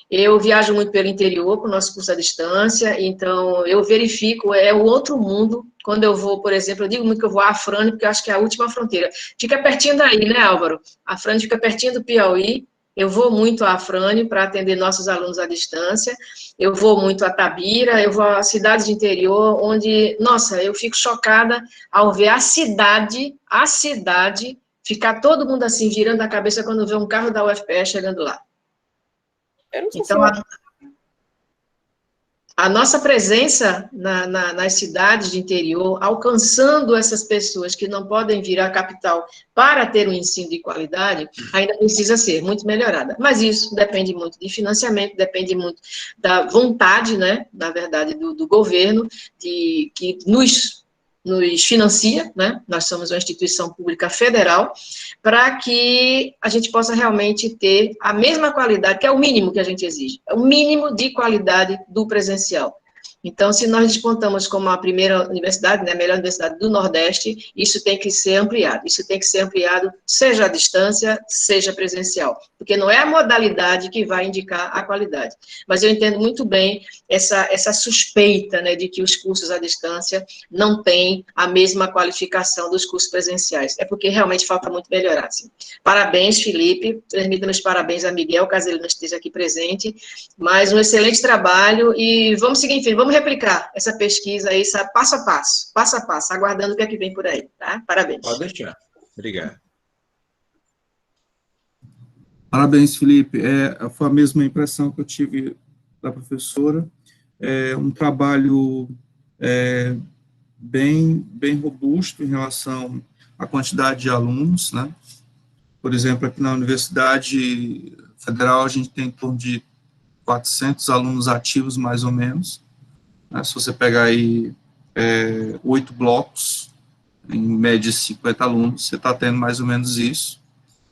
Eu viajo muito pelo interior com o nosso curso à distância, então eu verifico, é o outro mundo. Quando eu vou, por exemplo, eu digo muito que eu vou à Afrânio, porque eu acho que é a última fronteira. Fica pertinho daí, né, Álvaro? A Afrânio fica pertinho do Piauí. Eu vou muito à Afrânio para atender nossos alunos à distância. Eu vou muito a Tabira, eu vou a cidades de interior, onde, nossa, eu fico chocada ao ver a cidade, ficar todo mundo assim, virando a cabeça quando vê um carro da UFPE chegando lá. Então, a nossa presença nas cidades de interior, alcançando essas pessoas que não podem vir à capital para ter um ensino de qualidade, ainda precisa ser muito melhorada. Mas isso depende muito de financiamento, depende muito da vontade, né, na verdade, do governo, que nos financia, né? Nós somos uma instituição pública federal, para que a gente possa realmente ter a mesma qualidade, que é o mínimo que a gente exige, é o mínimo de qualidade do presencial. Então, se nós despontamos como a primeira universidade, né, a melhor universidade do Nordeste, isso tem que ser ampliado. Isso tem que ser ampliado, seja à distância, seja presencial. Porque não é a modalidade que vai indicar a qualidade. Mas eu entendo muito bem essa suspeita, né, de que os cursos à distância não têm a mesma qualificação dos cursos presenciais. É porque realmente falta muito melhorar. Assim. Parabéns, Felipe. Transmito meus parabéns a Miguel, caso ele não esteja aqui presente. Mais um excelente trabalho. E vamos seguir em frente, vamos replicar essa pesquisa aí, passo a passo, aguardando o que é que vem por aí, tá? Parabéns. Pode deixar. Obrigado. Parabéns, Felipe. Foi a mesma impressão que eu tive da professora. É um trabalho bem robusto em relação à quantidade de alunos, né? Por exemplo, aqui na Universidade Federal, a gente tem em torno de 400 alunos ativos, mais ou menos. Se você pegar aí 8 blocos, em média 50 alunos, você está tendo mais ou menos isso.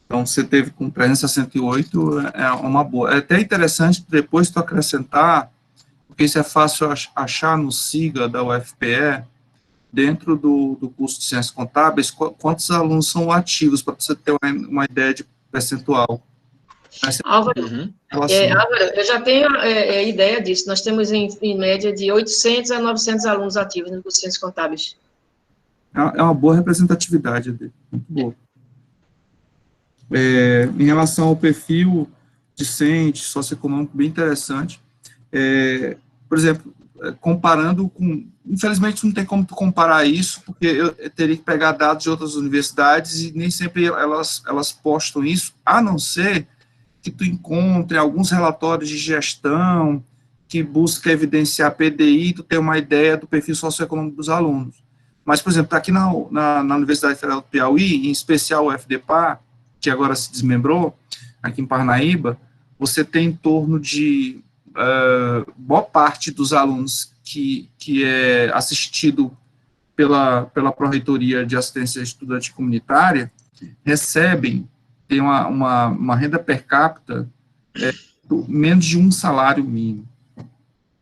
Então, você teve com 368, é uma boa. É até interessante depois tu acrescentar, porque isso é fácil achar no SIGA da UFPE, dentro do curso de Ciências Contábeis, quantos alunos são ativos, para você ter uma ideia de percentual. Álvaro, eu já tenho ideia disso. Nós temos, em média, de 800 a 900 alunos ativos no curso de Ciências Contábeis. É uma boa representatividade dele, muito boa. Em relação ao perfil discente, socioeconômico, bem interessante. Por exemplo, comparando com... Infelizmente, não tem como tu comparar isso, porque eu teria que pegar dados de outras universidades e nem sempre elas postam isso, a não ser que tu encontre alguns relatórios de gestão que busca evidenciar PDI, tu tem uma ideia do perfil socioeconômico dos alunos. Mas, por exemplo, aqui na Universidade Federal do Piauí, em especial o FDPA, que agora se desmembrou, aqui em Parnaíba, você tem em torno de boa parte dos alunos que é assistido pela Pró-Reitoria de Assistência Estudante Comunitária, recebem tem uma renda per capita menos de um salário mínimo.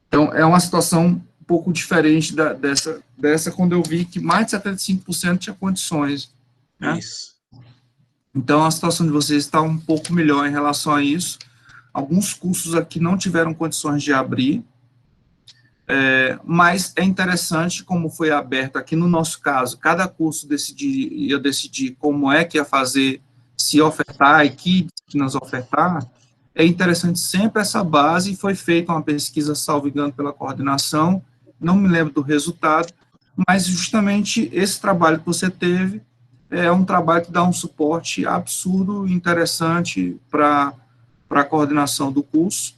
Então, é uma situação um pouco diferente dessa quando eu vi que mais de 75% tinha condições. Né? Isso. Então, a situação de vocês está um pouco melhor em relação a isso. Alguns cursos aqui não tiveram condições de abrir, mas é interessante como foi aberto aqui no nosso caso, cada curso ia decidir como é que ia fazer, se ofertar e que disciplinas ofertar. É interessante sempre essa base, foi feita uma pesquisa, salvo engano, pela coordenação, não me lembro do resultado, mas justamente esse trabalho que você teve é um trabalho que dá um suporte absurdo, interessante para a coordenação do curso,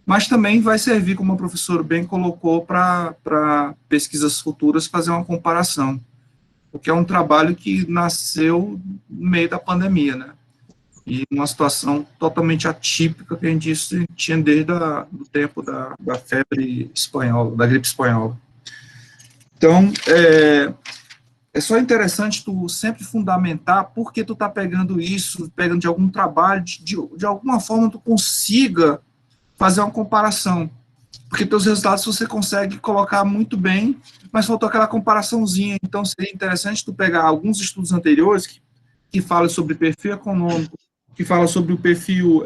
mas também vai servir, como a professora bem colocou, para pesquisas futuras fazer uma comparação, porque é um trabalho que nasceu no meio da pandemia, né? E uma situação totalmente atípica que a gente tinha desde o tempo da febre espanhola, da gripe espanhola. Então, é só interessante tu sempre fundamentar por que tu tá pegando isso, pegando de algum trabalho, de alguma forma tu consiga fazer uma comparação, porque teus resultados você consegue colocar muito bem, mas faltou aquela comparaçãozinha. Então, seria interessante tu pegar alguns estudos anteriores que falam sobre perfil econômico, que fala sobre o perfil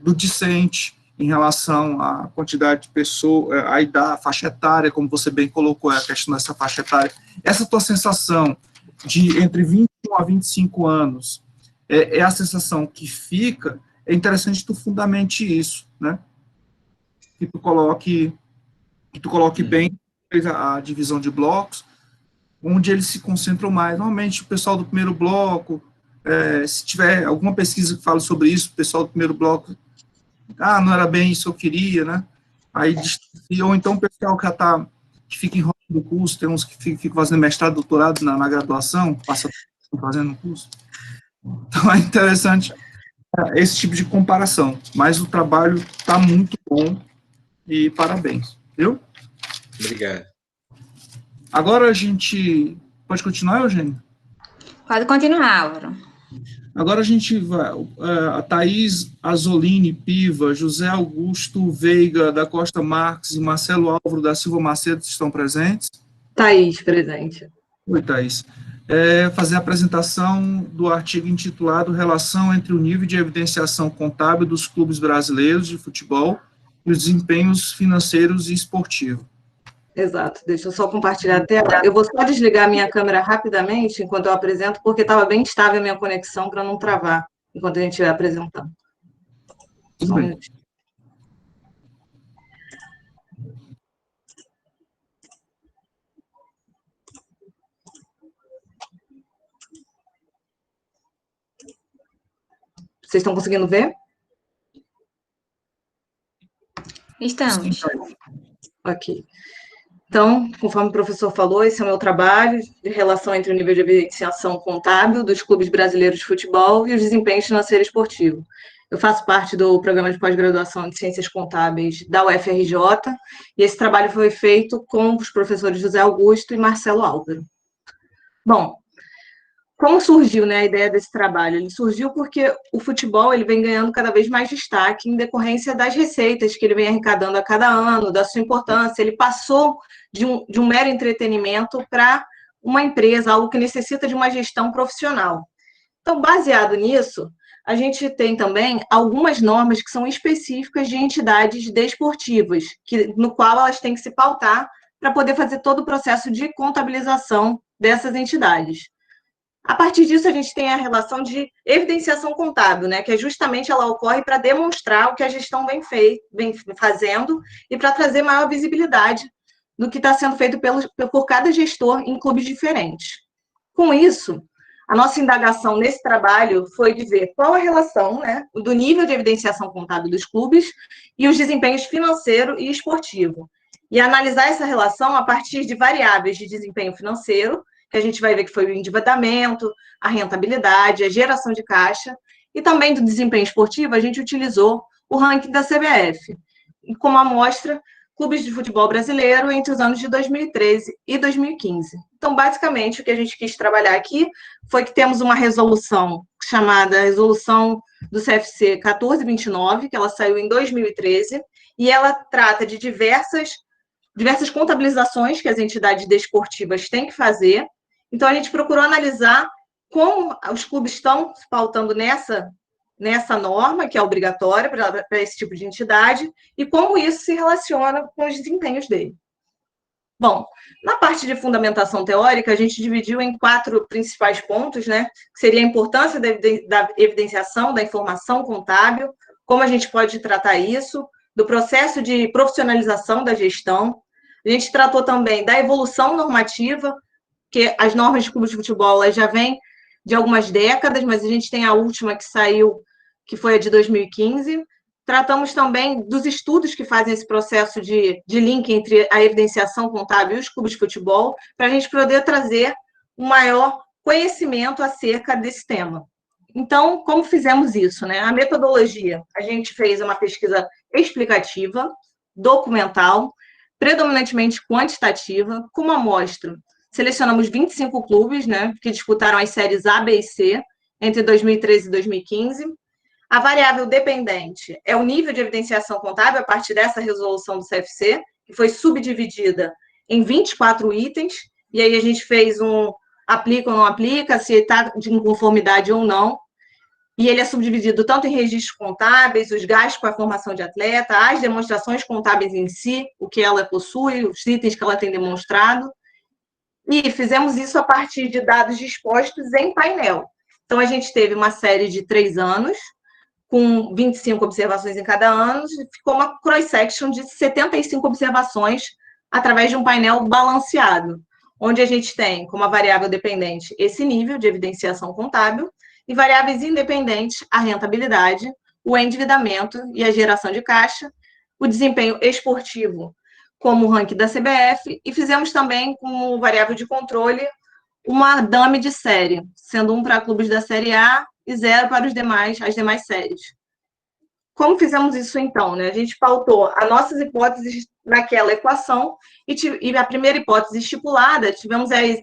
do discente em relação à quantidade de pessoas, a idade, a faixa etária, como você bem colocou, a questão dessa faixa etária. Essa tua sensação de entre 21 a 25 anos é a sensação que fica, é interessante que tu fundamente isso, né? Que tu coloque bem a divisão de blocos, onde eles se concentram mais. Normalmente, o pessoal do primeiro bloco, se tiver alguma pesquisa que fala sobre isso, o pessoal do primeiro bloco, não era bem isso que eu queria, né? Aí, ou então o pessoal que fica enrolando o curso, tem uns que ficam fazendo mestrado, doutorado na graduação, passa fazendo o curso. Então, é interessante esse tipo de comparação, mas o trabalho está muito bom e parabéns, viu? Obrigado. Agora a gente pode continuar, Eugênio? Pode continuar, Álvaro. Agora a gente vai, a Thaís Azolini Piva, José Augusto Veiga da Costa Marques e Marcelo Álvaro da Silva Macedo estão presentes? Thaís, presente. Oi, Thaís. Fazer a apresentação do artigo intitulado Relação entre o nível de evidenciação contábil dos clubes brasileiros de futebol e os desempenhos financeiros e esportivos. Exato, deixa eu só compartilhar a tela. Eu vou só desligar a minha câmera rapidamente enquanto eu apresento, porque estava bem estável a minha conexão para não travar enquanto a gente estiver apresentando. Só um minutinho. Vocês estão conseguindo ver? Estamos. Ok. Então, conforme o professor falou, esse é o meu trabalho de relação entre o nível de evidenciação contábil dos clubes brasileiros de futebol e os desempenhos financeiro e esportivo. Eu faço parte do programa de pós-graduação de Ciências Contábeis da UFRJ, e esse trabalho foi feito com os professores José Augusto e Marcelo Álvaro. Bom, como surgiu, né, a ideia desse trabalho? Ele surgiu porque o futebol ele vem ganhando cada vez mais destaque em decorrência das receitas que ele vem arrecadando a cada ano, da sua importância. Ele passou de um mero entretenimento para uma empresa, algo que necessita de uma gestão profissional. Então, baseado nisso, a gente tem também algumas normas que são específicas de entidades desportivas, no qual elas têm que se pautar para poder fazer todo o processo de contabilização dessas entidades. A partir disso, a gente tem a relação de evidenciação contábil, né, que é justamente ela ocorre para demonstrar o que a gestão vem fazendo e para trazer maior visibilidade do que está sendo feito por cada gestor em clubes diferentes. Com isso, a nossa indagação nesse trabalho foi de ver qual a relação, né, do nível de evidenciação contábil dos clubes e os desempenhos financeiro e esportivo, e analisar essa relação a partir de variáveis de desempenho financeiro, que a gente vai ver que foi o endividamento, a rentabilidade, a geração de caixa, e também do desempenho esportivo, a gente utilizou o ranking da CBF, como amostra clubes de futebol brasileiro entre os anos de 2013 e 2015. Então, basicamente, o que a gente quis trabalhar aqui foi que temos uma resolução chamada Resolução do CFC 1429, que ela saiu em 2013, e ela trata de diversas contabilizações que as entidades desportivas têm que fazer. Então, a gente procurou analisar como os clubes estão se pautando nessa norma, que é obrigatória para esse tipo de entidade, e como isso se relaciona com os desempenhos dele. Bom, na parte de fundamentação teórica, a gente dividiu em 4 principais pontos, né? Que seria a importância da evidenciação da informação contábil, como a gente pode tratar isso, do processo de profissionalização da gestão. A gente tratou também da evolução normativa, que as normas de clubes de futebol elas já vêm de algumas décadas, mas a gente tem a última que saiu, que foi a de 2015. Tratamos também dos estudos que fazem esse processo de link entre a evidenciação contábil e os clubes de futebol, para a gente poder trazer um maior conhecimento acerca desse tema. Então, como fizemos isso, né? A metodologia, a gente fez uma pesquisa explicativa, documental, predominantemente quantitativa, com uma amostra. Selecionamos 25 clubes, né, que disputaram as séries A, B e C entre 2013 e 2015. A variável dependente é o nível de evidenciação contábil a partir dessa resolução do CFC, que foi subdividida em 24 itens, e aí a gente fez um aplica ou não aplica, se está de conformidade ou não, e ele é subdividido tanto em registros contábeis, os gastos com a formação de atleta, as demonstrações contábeis em si, o que ela possui, os itens que ela tem demonstrado, e fizemos isso a partir de dados dispostos em painel. Então, a gente teve uma série de 3 anos, com 25 observações em cada ano, e ficou uma cross-section de 75 observações através de um painel balanceado, onde a gente tem como a variável dependente esse nível de evidenciação contábil, e variáveis independentes, a rentabilidade, o endividamento e a geração de caixa, o desempenho esportivo, como o ranking da CBF, e fizemos também, como variável de controle, uma dummy de série, sendo 1 para clubes da Série A e 0 para as demais séries. Como fizemos isso, então? Né? A gente pautou as nossas hipóteses naquela equação, e a primeira hipótese estipulada,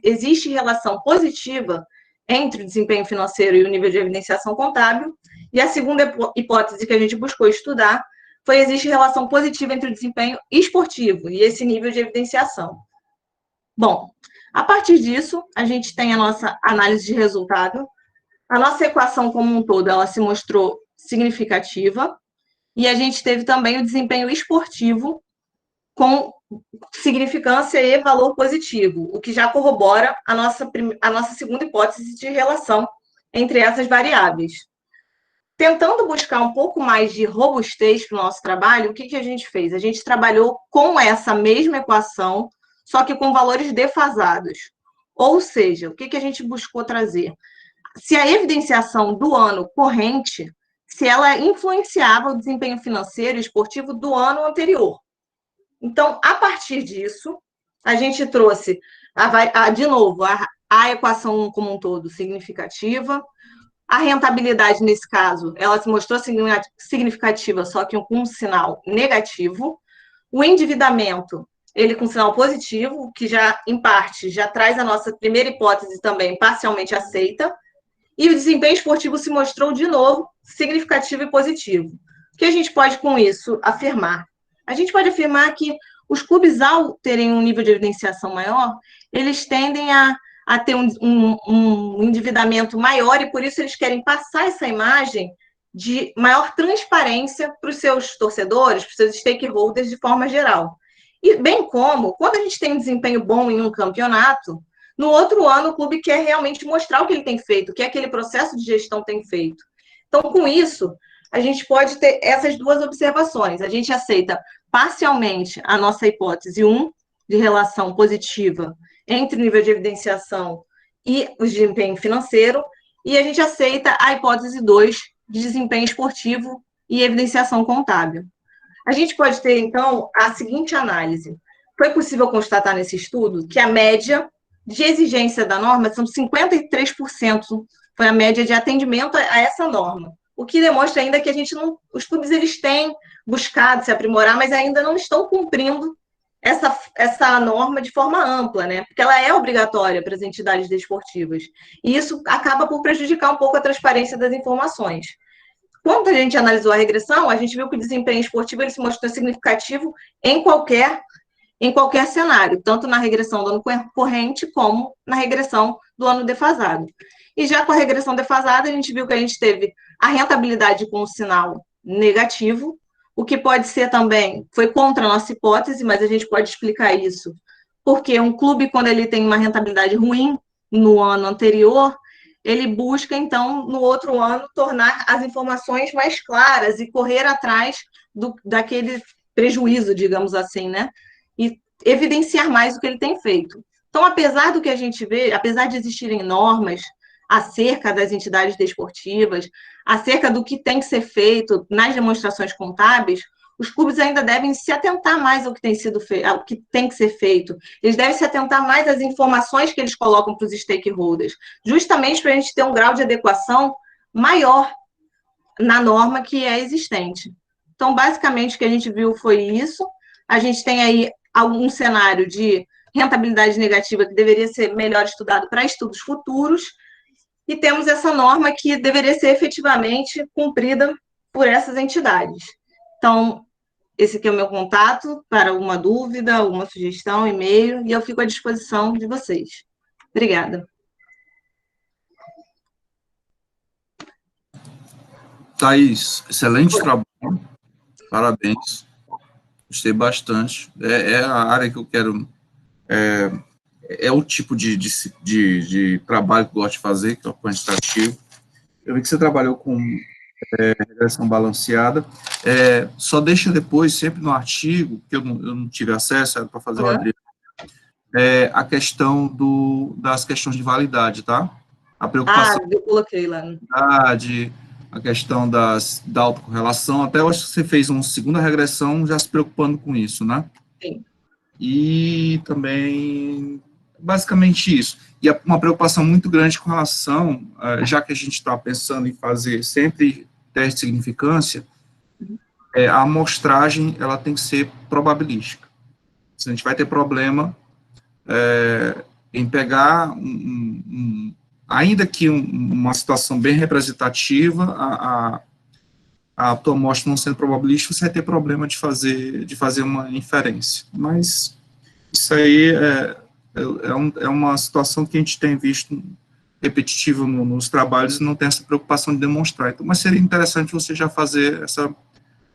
existe relação positiva entre o desempenho financeiro e o nível de evidenciação contábil, e a segunda hipótese que a gente buscou estudar existe relação positiva entre o desempenho esportivo e esse nível de evidenciação. Bom, a partir disso, a gente tem a nossa análise de resultado. A nossa equação como um todo, ela se mostrou significativa, e a gente teve também o desempenho esportivo com significância e valor positivo, o que já corrobora a nossa segunda hipótese de relação entre essas variáveis. Tentando buscar um pouco mais de robustez para o nosso trabalho, o que a gente fez? A gente trabalhou com essa mesma equação, só que com valores defasados. Ou seja, o que a gente buscou trazer? Se a evidenciação do ano corrente, se ela influenciava o desempenho financeiro e esportivo do ano anterior. Então, a partir disso, a gente trouxe, de novo, a equação como um todo significativa. A rentabilidade, nesse caso, ela se mostrou significativa, só que com um sinal negativo. O endividamento, ele com sinal positivo, que já, em parte, já traz a nossa primeira hipótese também parcialmente aceita. E o desempenho esportivo se mostrou, de novo, significativo e positivo. O que a gente pode, com isso, afirmar? A gente pode afirmar que os clubes, ao terem um nível de evidenciação maior, eles tendem a ter um endividamento maior, e por isso eles querem passar essa imagem de maior transparência para os seus torcedores, para os seus stakeholders de forma geral. E bem como, quando a gente tem um desempenho bom em um campeonato, no outro ano o clube quer realmente mostrar o que ele tem feito, o que aquele processo de gestão tem feito. Então, com isso, a gente pode ter essas duas observações. A gente aceita parcialmente a nossa hipótese 1, de relação positiva entre o nível de evidenciação e o desempenho financeiro, e a gente aceita a hipótese 2, de desempenho esportivo e evidenciação contábil. A gente pode ter, então, a seguinte análise. Foi possível constatar nesse estudo que a média de exigência da norma são 53%, foi a média de atendimento a essa norma, o que demonstra ainda que os clubes eles têm buscado se aprimorar, mas ainda não estão cumprindo essa norma de forma ampla, né? Porque ela é obrigatória para as entidades desportivas. E isso acaba por prejudicar um pouco a transparência das informações. Quando a gente analisou a regressão, a gente viu que o desempenho esportivo ele se mostrou significativo em qualquer cenário, tanto na regressão do ano corrente como na regressão do ano defasado. E já com a regressão defasada, a gente viu que a gente teve a rentabilidade com um sinal negativo, o que pode ser também, foi contra a nossa hipótese, mas a gente pode explicar isso, porque um clube, quando ele tem uma rentabilidade ruim no ano anterior, ele busca, então, no outro ano, tornar as informações mais claras e correr atrás daquele prejuízo, digamos assim, né? E evidenciar mais o que ele tem feito. Então, apesar do que a gente vê, apesar de existirem normas acerca das entidades desportivas, acerca do que tem que ser feito nas demonstrações contábeis, os clubes ainda devem se atentar mais ao que tem sido feito, ao que tem que ser feito. Eles devem se atentar mais às informações que eles colocam para os stakeholders, justamente para a gente ter um grau de adequação maior na norma que é existente. Então, basicamente, o que a gente viu foi isso. A gente tem aí algum cenário de rentabilidade negativa que deveria ser melhor estudado para estudos futuros, e temos essa norma que deveria ser efetivamente cumprida por essas entidades. Então, esse aqui é o meu contato para alguma dúvida, alguma sugestão, e-mail, e eu fico à disposição de vocês. Obrigada. Thaís, excelente trabalho, parabéns, gostei bastante, é a área que eu quero, é o tipo de trabalho que eu gosto de fazer, que é o quantitativo. Eu vi que você trabalhou com regressão balanceada, só deixa depois, sempre no artigo, que eu não tive acesso, era para fazer o Adriano, a questão das questões de validade, tá? A preocupação eu coloquei lá. A questão da autocorrelação, até eu acho que você fez uma segunda regressão já se preocupando com isso, né? Sim. E também, basicamente isso. E uma preocupação muito grande com relação, já que a gente está pensando em fazer sempre teste de significância, a amostragem, ela tem que ser probabilística. Se a gente vai ter problema em pegar ainda que uma situação bem representativa, a tua amostra não sendo probabilística, você vai ter problema de fazer uma inferência. Mas isso aí é uma situação que a gente tem visto repetitiva nos trabalhos e não tem essa preocupação de demonstrar. Então, mas seria interessante você já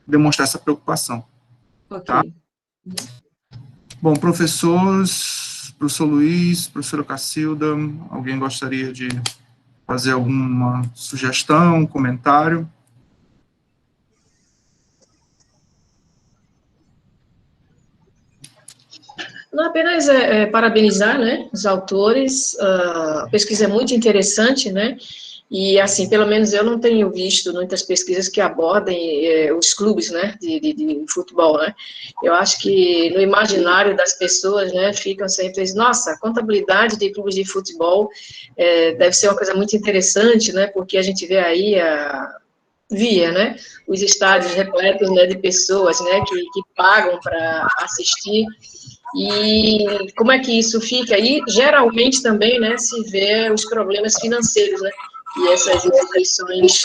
demonstrar essa preocupação. Ok. Tá? Bom, professores, professor Luiz, professora Cacilda, alguém gostaria de fazer alguma sugestão, comentário? Não apenas parabenizar, né, os autores, a pesquisa é muito interessante, né, e, assim, pelo menos eu não tenho visto muitas pesquisas que abordem os clubes, né, de futebol, né. Eu acho que no imaginário das pessoas, né, ficam sempre, nossa, a contabilidade de clubes de futebol deve ser uma coisa muito interessante, né, porque a gente vê aí né, os estádios repletos, né, de pessoas, né, que pagam para assistir. E como é que isso fica? E geralmente também, né, se vê os problemas financeiros, né, e essas instituições.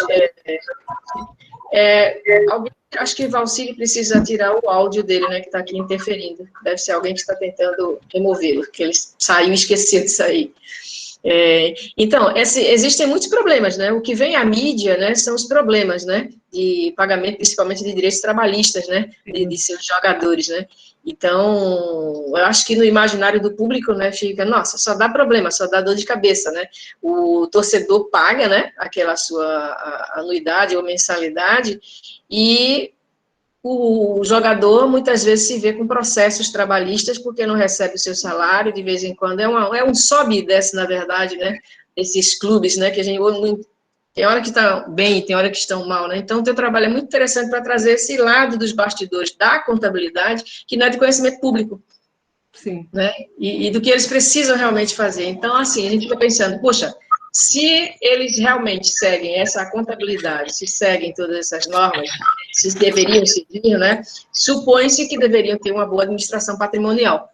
Acho que Valcílio precisa tirar o áudio dele, né, que está aqui interferindo. Deve ser alguém que está tentando removê-lo, que ele saiu e esqueceu de sair. Então, existem muitos problemas, né? O que vem à mídia, né, são os problemas, né, de pagamento, principalmente de direitos trabalhistas, né, de seus jogadores, né. Então, eu acho que no imaginário do público, né, fica, nossa, só dá problema, só dá dor de cabeça, né. O torcedor paga, né, aquela sua anuidade ou mensalidade, e o jogador muitas vezes se vê com processos trabalhistas porque não recebe o seu salário de vez em quando. É um sobe e desce, na verdade, né? Esses clubes, né? Que a gente tem hora que estão bem e tem hora que estão mal, né? Então, o teu trabalho é muito interessante para trazer esse lado dos bastidores da contabilidade, que não é de conhecimento público. Sim. Né? E do que eles precisam realmente fazer. Então, assim, a gente fica pensando, poxa, Se eles realmente seguem essa contabilidade, se seguem todas essas normas, se deveriam seguir, né, supõe-se que deveriam ter uma boa administração patrimonial.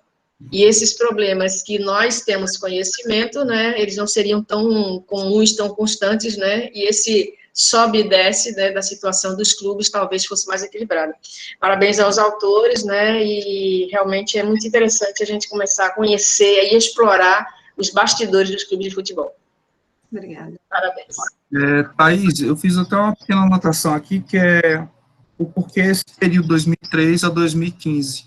E esses problemas que nós temos conhecimento, né, eles não seriam tão comuns, tão constantes, né, e esse sobe e desce, né, da situação dos clubes talvez fosse mais equilibrado. Parabéns aos autores, né, e realmente é muito interessante a gente começar a conhecer e explorar os bastidores dos clubes de futebol. Obrigada. Parabéns. Thaís, eu fiz até uma pequena anotação aqui, que é o porquê esse período 2003 a 2015.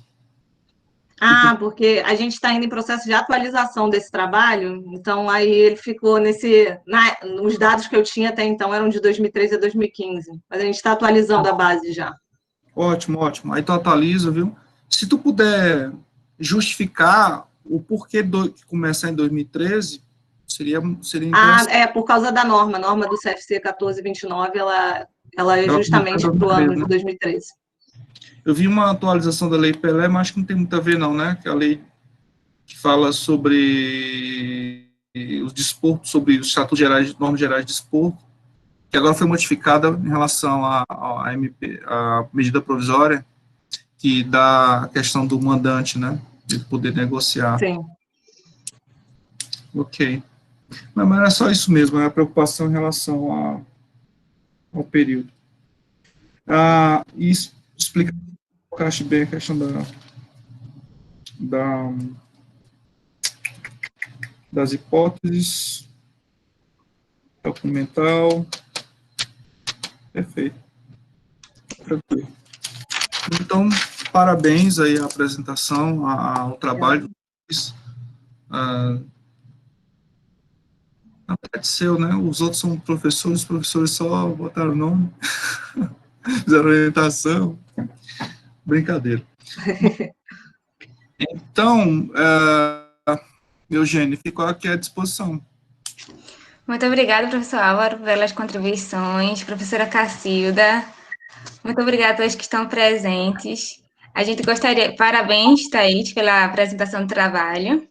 Ah, porque a gente está indo em processo de atualização desse trabalho, então aí ele ficou os dados que eu tinha até então eram de 2013 a 2015, mas a gente está atualizando a base já. Ótimo, ótimo. Aí tu atualiza, viu? Se tu puder justificar o porquê que começar em 2013, seria interessante. Por causa da norma, a norma do CFC 1429, ela é justamente para o ano de 2013. Eu vi uma atualização da Lei Pelé, mas acho que não tem muito a ver, não, né? Que é a lei que fala sobre os desportos, sobre os estatutos gerais, normas gerais de desporto, que agora foi modificada em relação à medida provisória, que dá a questão do mandante, né? De poder negociar. Sim. Ok. Mas era só isso mesmo, é a preocupação em relação ao período. Isso explica bem a questão das hipóteses, documental. Perfeito. Tranquilo. Então, parabéns aí à apresentação, ao trabalho de vocês. Na parte seu, né? Os outros são professores, os professores só botaram o nome, fizeram orientação. Brincadeira. Então, Eugênio, ficou aqui à disposição. Muito obrigada, professor Álvaro, pelas contribuições. Professora Cacilda, muito obrigada a todos que estão presentes. A gente parabéns, Thaís, pela apresentação do trabalho.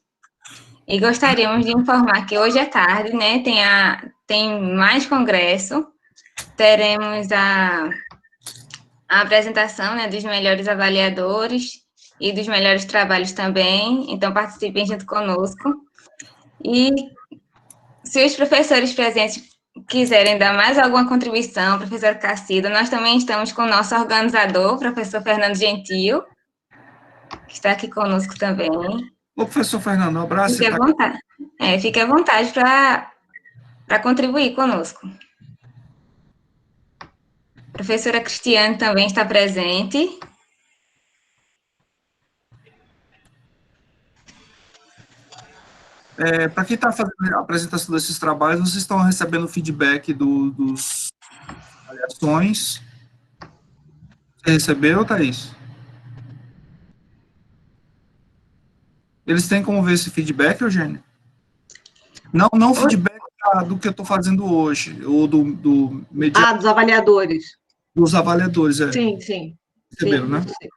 E gostaríamos de informar que hoje à tarde, né, tem mais congresso. Teremos a apresentação, né, dos melhores avaliadores e dos melhores trabalhos também. Então, participem junto conosco. E se os professores presentes quiserem dar mais alguma contribuição, professor Cacilda, nós também estamos com o nosso organizador, professor Fernando Gentil, que está aqui conosco também. Ô, professor Fernando, um abraço. Fique à vontade. Fique à vontade para contribuir conosco. A professora Cristiane também está presente. Para quem está fazendo a apresentação desses trabalhos, vocês estão recebendo feedback dos avaliações. Você recebeu, Thaís? Eles têm como ver esse feedback, Eugênio? Não feedback do que eu estou fazendo hoje, ou do mediador. Dos avaliadores. Dos avaliadores, Sim. Receberam, sim, né? Sim.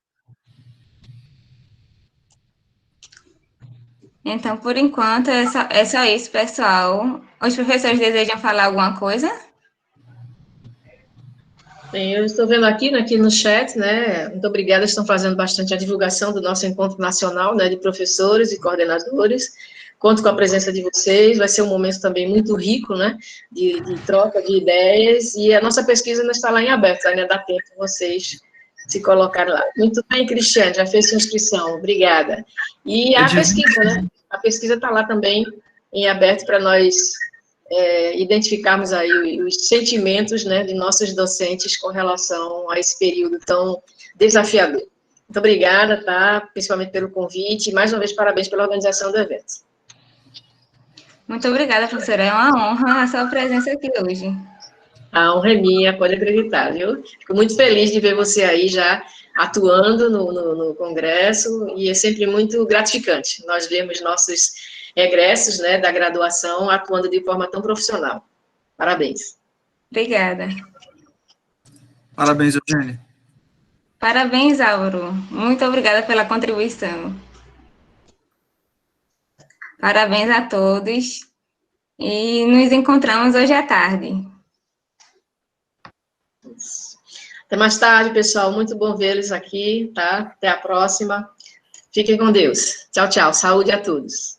Então, por enquanto, é só isso, pessoal. Os professores desejam falar alguma coisa? Bem, eu estou vendo aqui no chat, né, muito obrigada, estão fazendo bastante a divulgação do nosso encontro nacional, né, de professores e coordenadores. Conto com a presença de vocês, vai ser um momento também muito rico, né, de troca de ideias, e a nossa pesquisa ainda está lá em aberto, ainda dá tempo de vocês se colocarem lá. Muito bem, Cristiane, já fez sua inscrição, obrigada. E a pesquisa, né, a pesquisa está lá também em aberto para nós identificarmos aí os sentimentos, né, de nossos docentes com relação a esse período tão desafiador. Muito obrigada, tá, principalmente pelo convite, e mais uma vez parabéns pela organização do evento. Muito obrigada, professora, é uma honra a sua presença aqui hoje. A honra é minha, pode acreditar, viu? Fico muito feliz de ver você aí já atuando no congresso, e é sempre muito gratificante nós vemos nossos egressos, né, da graduação atuando de forma tão profissional. Parabéns. Obrigada. Parabéns, Eugênio. Parabéns, Álvaro. Muito obrigada pela contribuição. Parabéns a todos. E nos encontramos hoje à tarde. Até mais tarde, pessoal. Muito bom vê-los aqui, tá? Até a próxima. Fiquem com Deus. Tchau, tchau. Saúde a todos.